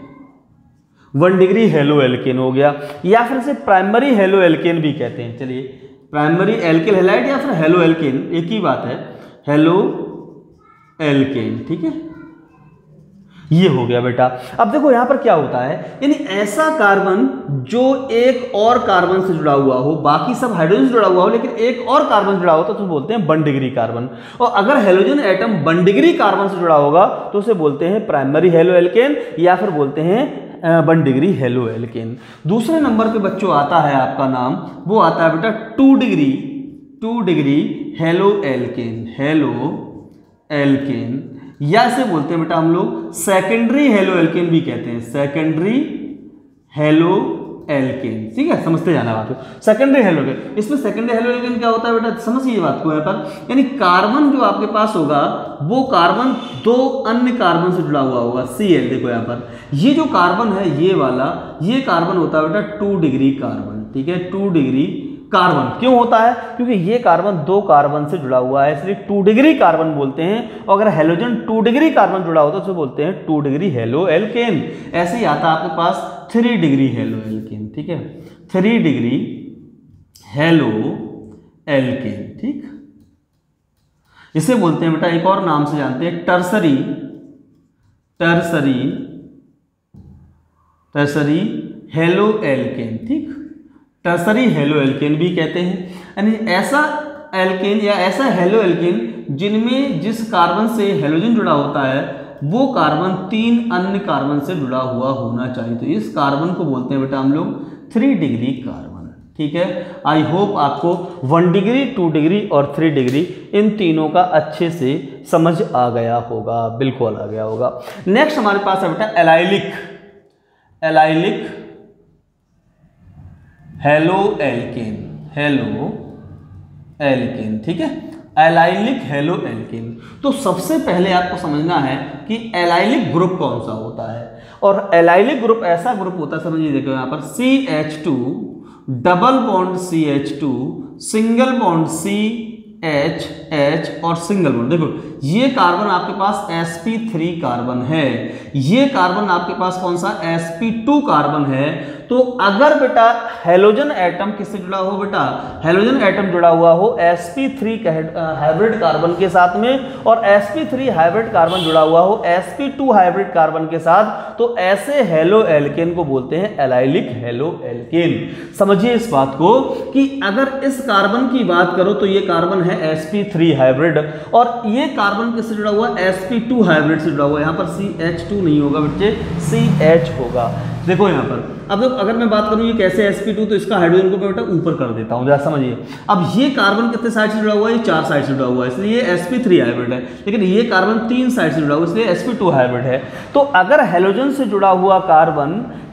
1 डिग्री हेलो एल्केन हो गया। या फिर इसे प्राइमरी हेलो एल्केन भी कहते हैं। चलिए, प्राइमरी एल्किल हैलाइड या फिर हेलो एल्केन एक ही बात है, हेलो एल्केन, ठीक है, ये हो गया बेटा। अब देखो यहां पर क्या होता है, यानी ऐसा कार्बन जो एक और कार्बन से जुड़ा हुआ हो, बाकी सब हाइड्रोजन से जुड़ा हुआ हो, लेकिन एक और कार्बन जुड़ा हो तो बोलते हैं 1 डिग्री कार्बन। और अगर हेलोजन एटम 1 डिग्री कार्बन से जुड़ा होगा तो उसे बोलते हैं प्राइमरी हेलो एल्केन या फिर बोलते हैं 1 डिग्री हेलो एल्केन। दूसरे नंबर पे बच्चों आता है आपका नाम, वो आता है बेटा 2 डिग्री हेलो एल्केन, या इसे बोलते हैं बेटा हम लोग सेकेंडरी हेलो एल्केन भी कहते हैं, सेकेंडरी हेलो एल्केन। ठीक है, समझते जाना बात को। सेकेंडरी हेलो एल्केन, इसमें सेकेंडरी हेलो एल्केन क्या होता है बेटा, समझिए बात को यहाँ पर, यानी कार्बन जो आपके पास होगा वो कार्बन 2 अन्य कार्बन से जुड़ा हुआ होगा, Cl। देखो यहाँ पर ये जो कार्बन है ये वाला, ये कार्बन होता है बेटा 2 डिग्री कार्बन। ठीक है, 2 डिग्री कार्बन क्यों होता है, क्योंकि ये कार्बन 2 कार्बन से जुड़ा हुआ है, इसलिए 2 डिग्री कार्बन बोलते हैं। और अगर हेलोजन 2 डिग्री कार्बन जुड़ा होता है तो बोलते हैं 2 डिग्री हेलो एल्केन। ऐसे ही आता है आपके पास 3 डिग्री हेलो एल्केन। ठीक है, 3 डिग्री हेलो एल्केन। ठीक, इसे बोलते हैं बेटा एक और नाम से जानते हैं टर्सरी हेलो एल्केन। ठीक, टर्सरी हेलो एल्केन भी कहते हैं, यानी ऐसा एल्केन या ऐसा हेलो एल्केन जिनमें जिस कार्बन से हेलोजन जुड़ा होता है वो कार्बन 3 अन्य कार्बन से जुड़ा हुआ होना चाहिए। तो इस कार्बन को बोलते हैं बेटा हम लोग 3 डिग्री कार्बन। ठीक है, आई होप आपको 1 डिग्री, 2 डिग्री और 3 डिग्री इन तीनों का अच्छे से समझ आ गया होगा, बिल्कुल आ गया होगा। नेक्स्ट हमारे पास है बेटा एलाइलिक हेलो एल्केन। ठीक है, एलाइलिक हेलो एल्केन। तो सबसे पहले आपको समझना है कि एलाइलिक ग्रुप कौन सा होता है, और एलाइलिक ग्रुप ऐसा ग्रुप होता है, समझिए देखो यहाँ पर CH2 double bond CH2 single bond CH और सिंगल बॉन्ड। देखो ये कार्बन आपके पास sp3 कार्बन है, ये कार्बन आपके पास कौन सा sp2 कार्बन है। तो अगर बेटा हेलोजन एटम किससे जुड़ा हो, बेटा हेलोजन एटम जुड़ा हुआ हो sp3 हाइब्रिड कार्बन के साथ में, और sp3 हाइब्रिड कार्बन जुड़ा हुआ हो sp2 हाइब्रिड कार्बन के साथ, तो ऐसे हेलो एल्केन को बोलते हैं एलाइलिक हेलो एल्केन। समझिए इस बात को कि अगर इस कार्बन की बात करो तो ये कार्बन है sp3 हाइब्रिड, और ये कार्बन किससे जुड़ा हुआ है sp2 हाइब्रिड से जुड़ा हुआ है। यहाँ पर CH2 नहीं होगा बच्चे, CH होगा। देखो यहाँ पर अब अगर मैं बात करूँ ये कैसे sp2, तो इसका हाइड्रोजन को मैं बेटा ऊपर कर देता हूँ, जरा समझिए। अब ये कार्बन कितने साइड से जुड़ा हुआ है, ये 4 साइड से जुड़ा हुआ है, इसलिए ये sp3 हाइब्रिड है, लेकिन ये कार्बन 3 साइड से जुड़ा हुआ है, इसलिए sp2 हाइब्रिड है। तो अगर हेलोजन से जुड़ा हुआ कार्बन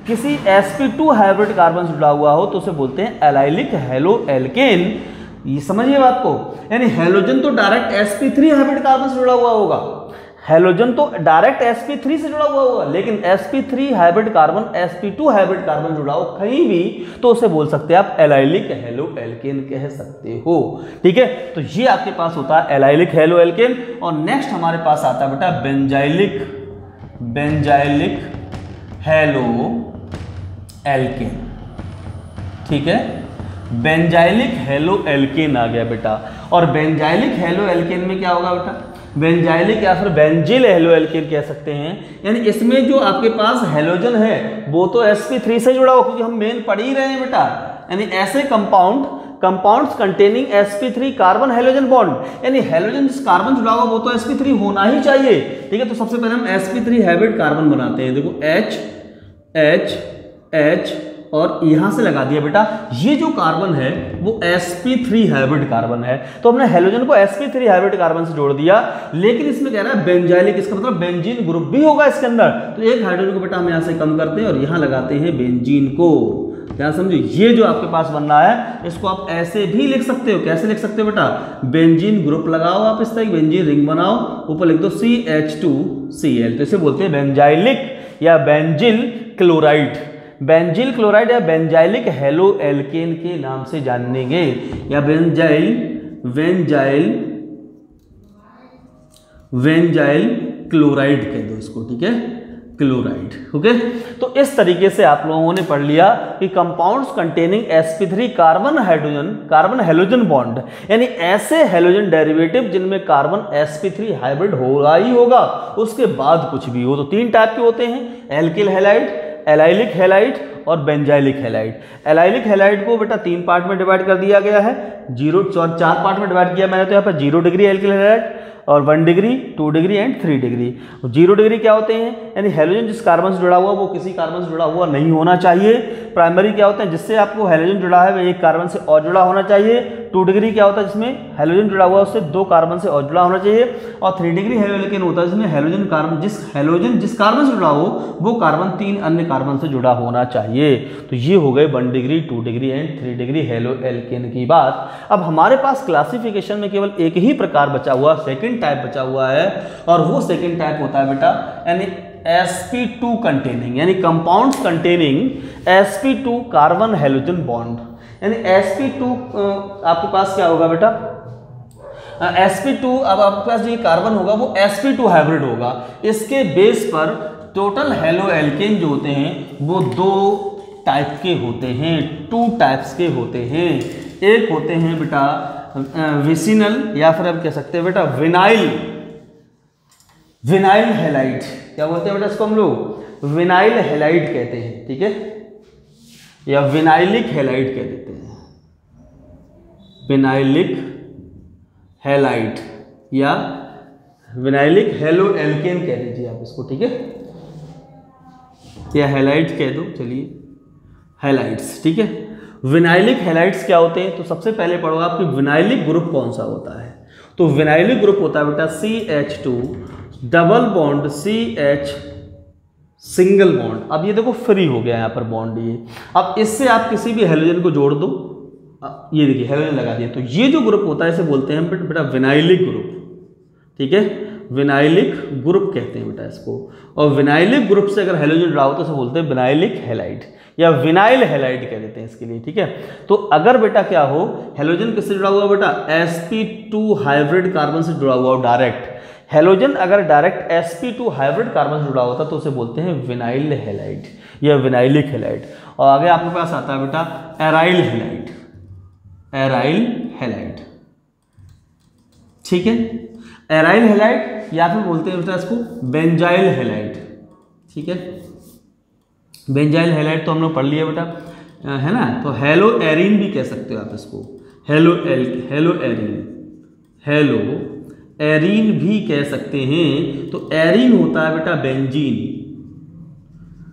किसी sp2 हाइब्रिड कार्बन से जुड़ा हुआ हो तो उसे बोलते हैं एलाइलिक हेलो एल्केन। ये समझिए बात को, यानी हेलोजन तो डायरेक्ट sp3 हाइब्रिड कार्बन से जुड़ा हुआ होगा, हेलोजन तो डायरेक्ट sp3 से जुड़ा हुआ होगा, लेकिन sp3 hybrid carbon sp2 hybrid carbon जुड़ा हो कहीं भी तो उसे बोल सकते हैं आप एलाइलिक हेलो एल्केन कह सकते हो। ठीक है, तो ये आपके पास होता है एलाइलिक हेलो एल्केन। और नेक्स्ट हमारे पास आता है बेटा बेंजाइलिक हेलो एल्केन। ठीक है, बेंजाइलिक हेलो एल्केन आ गया बेटा। और बेंजाइलिक हेलो एल्केन में क्या होगा बेटा, बेंजाइलिक या फिर बेंजिल हेलो एल्केन कह सकते हैं, यानी इसमें जो आपके पास हेलोजन है वो तो sp3 से जुड़ा हो, क्योंकि हम मेन पढ़ ही रहे हैं बेटा, यानी ऐसे compounds containing sp3 carbon halogen bond, यानी हेलोजन जिस कार्बन जुड़ा हुआ वो तो sp3 होना ही चाहिए। ठीक है, तो सबसे पहले हम sp3 हाइब्रिड कार्बन बनाते हैं। देखो H और यहां से लगा दिया बेटा, ये जो कार्बन है वो sp3 हाइब्रिड कार्बन है, तो हमने हेलोजन को sp3 हाइब्रिड कार्बन से जोड़ दिया। लेकिन इसमें कह रहा है बेंजाइलिक, इसका मतलब बेंजीन ग्रुप भी होगा इसके अंदर, तो एक हाइड्रोजन को बेटा हम यहां से कम करते हैं और यहां लगाते हैं बेंजीन को। क्या समझो, ये जो आपके पास बन रहा है इसको आप ऐसे भी लिख सकते हो। कैसे लिख सकते हो बेटा, बेंजीन ग्रुप लगाओ आप इस तरह, बेंजीन रिंग बनाओ, ऊपर लिख दो CH2Cl, तो इसे बोलते हैं बेंजाइलिक या बेंजिल क्लोराइड। बेंजिल क्लोराइड या बेंजाइलिक हेलो एल्केन के नाम से जानेंगे, या वेंजाइल क्लोराइड कह दो इसको। ठीक है, क्लोराइड। ओके, तो इस तरीके से आप लोगों ने पढ़ लिया कि compounds containing sp3 carbon halogen bond, यानी ऐसे हेलोजन डेरिवेटिव जिनमें कार्बन sp3 हाइब्रिड होगा ही होगा, उसके बाद कुछ भी हो। तो 3 टाइप के होते हैं, एल्किल हैलाइड, एलाइलिक हैलाइड और बेंजाइलिक हैलाइड। एलाइलिक हैलाइड को बेटा 3 पार्ट में डिवाइड कर दिया गया है, 4 पार्ट में डिवाइड किया मैंने, तो यहाँ पर 0 डिग्री एल्किल हैलाइड, और 1 degree, 2 degree and 3 degree. 0 degree क्या होते हैं, यानी हेलोजन जिस कार्बन से जुड़ा हुआ वो किसी कार्बन से जुड़ा हुआ नहीं होना चाहिए। प्राइमरी क्या होता है, जिससे आपको हेलोजन जुड़ा है वह एक कार्बन से और जुड़ा होना चाहिए। 2 डिग्री क्या होता है, जिसमें हेलोजन जुड़ा हुआ है उससे 2 कार्बन से और जुड़ा होना चाहिए। और 3 डिग्री हेलोजन होता है जिसमें हेलोजन जिस कार्बन से जुड़ा हो वो कार्बन 3 अन्य कार्बन से जुड़ा होना चाहिए। तो ये हो गए 1 degree, 2 degree and 3 degree halo alkane की बात। अब हमारे पास क्लासिफिकेशन में केवल एक ही प्रकार बचा हुआ, सेकंड टाइप बचा हुआ है, और वो सेकंड टाइप होता है बेटा यानी sp2 कंटेनिंग, यानी compounds containing sp2 carbon halogen bond. यानी sp2 आपके पास क्या होगा बेटा, sp2, अब आपके पास जो ये कार्बन होगा वो sp2 हाइब्रिड होगा। इसके बेस पर टोटल हेलो एल्केन जो होते हैं वो 2 टाइप के होते हैं, 2 टाइप्स के होते हैं। एक होते हैं बेटा विसिनल, या फिर आप कह सकते हैं बेटा विनाइल हैलाइड। क्या बोलते हैं बेटा इसको हम लोग, विनाइल हैलाइड कहते हैं, ठीक है, या विनाइलिक हैलाइड कह देते हैं, विनाइलिक हैलाइड या विनाइलिक हेलो एल्केन कह दीजिए आप इसको, ठीक है, या हैलाइड कह दो, चलिए हैलाइड्स, ठीक है। विनाइलिक हैलाइड्स क्या होते हैं, तो सबसे पहले पढ़ो आप कि विनाइलिक ग्रुप कौन सा होता है। तो विनाइलिक ग्रुप होता है बेटा CH2 double bond CH single bond. अब ये देखो फ्री हो गया यहाँ पर बॉन्ड ये। अब इससे आप किसी भी हेलोजन को जोड़ दो, ये देखिए हेलोजन लगा दिया, तो ये जो ग्रुप होता है इसे बोलते हैं बेटा विनाइलिक ग्रुप, ठीक है, विनाइलिक ग्रुप कहते हैं बेटा इसको। और विनाइलिक ग्रुप से अगर हेलोजन जुड़ा हो तो इसे बोलते हैं विनाइलिक हैलाइड या विनाइल हैलाइड कह देते हैं इसके लिए, ठीक है। तो अगर बेटा क्या हो, हेलोजन किससे जुड़ा हुआ बेटा, sp2 हाइब्रिड कार्बन से जुड़ा हुआ हो डायरेक्ट। हेलोजन अगर डायरेक्ट sp2 हाइब्रिड कार्बन से जुड़ा होता तो उसे बोलते हैं विनाइल हैलाइड या विनाइलिक हैलाइड। और आगे आपके पास आता है बेटा एराइल हैलाइड, एराइल हैलाइड, ठीक है, एराइल हैलाइड या फिर बोलते हैं बेटा इसको बेंजाइल हैलाइड, ठीक है। बेंजाइल हैलाइड तो हम लोग पढ़ लिए बेटा, है ना। तो हेलो एरीन भी कह सकते हो आप इसको, हेलो एरीन भी कह सकते हैं। तो एरीन होता है बेटा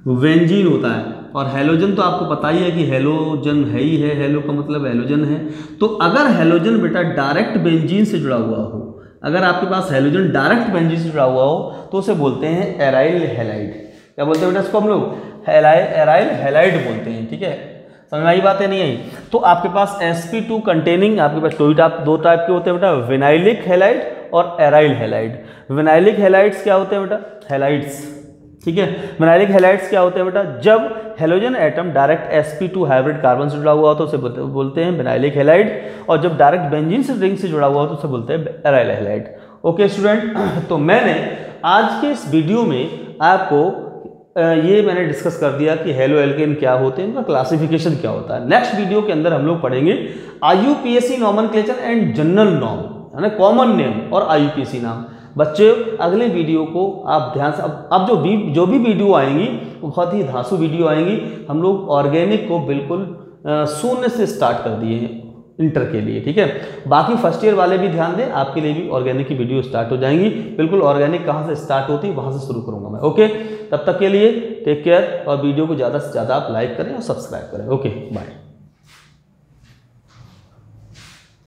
बेंजीन होता है। और हेलोजन तो आपको पता ही है कि हेलोजन है ही है, हेलो का मतलब हेलोजन है। तो अगर हेलोजन बेटा डायरेक्ट बेंजीन से जुड़ा हुआ हो, अगर आपके पास हेलोजन डायरेक्ट बेंजीन से जुड़ा हुआ हो तो उसे बोलते हैं एराइल हैलाइड। क्या बोलते हैं बेटा इसको हम लोग, एराइल हैलाइड बोलते हैं, ठीक है। समझ में आई बात है, नहीं आई। तो आपके पास sp2 कंटेनिंग आपके पास 2 टाइप के होते हैं बेटा, विनाइलिक हैलाइड और एराइल हैलाइड। विनाइलिक हैलाइड्स क्या होते हैं बेटा, हैलाइड्स, ठीक है। विनाइलिक हैलाइड्स क्या होते हैं बेटा, जब halogen atom direct sp2 hybrid carbon से जुड़ा हुआ हो तो उसे बोलते हैं विनाइलिक हैलाइड, और जब डायरेक्ट बेंजीन से रिंग से जुड़ा हुआ हो तो उसे बोलते हैं एराइल हैलाइड। ओके स्टूडेंट, तो मैंने आज के इस वीडियो में आपको ये मैंने डिस्कस कर दिया कि हेलो एल्केन क्या होते हैं, इनका क्लासिफिकेशन क्या होता है। नेक्स्ट वीडियो के अंदर हम लोग पढ़ेंगे IUPAC nomenclature and general norm, यानी कॉमन नेम और IUPAC नाम। बच्चे अगले वीडियो को आप ध्यान से, अब जो भी वीडियो आएंगी वो बहुत ही धांसू वीडियो आएंगी। हम लोग ऑर्गेनिक को बिल्कुल शून्य से स्टार्ट कर दिए हैं इंटर के लिए, ठीक है। बाकी फर्स्ट ईयर वाले भी ध्यान दें, आपके लिए भी ऑर्गेनिक की वीडियो स्टार्ट हो जाएंगी। बिल्कुल ऑर्गेनिक कहाँ से स्टार्ट होती है वहाँ से शुरू करूँगा मैं, ओके। तब तक के लिए टेक केयर, और वीडियो को ज़्यादा से ज़्यादा आप लाइक करें और सब्सक्राइब करें। Okay bye.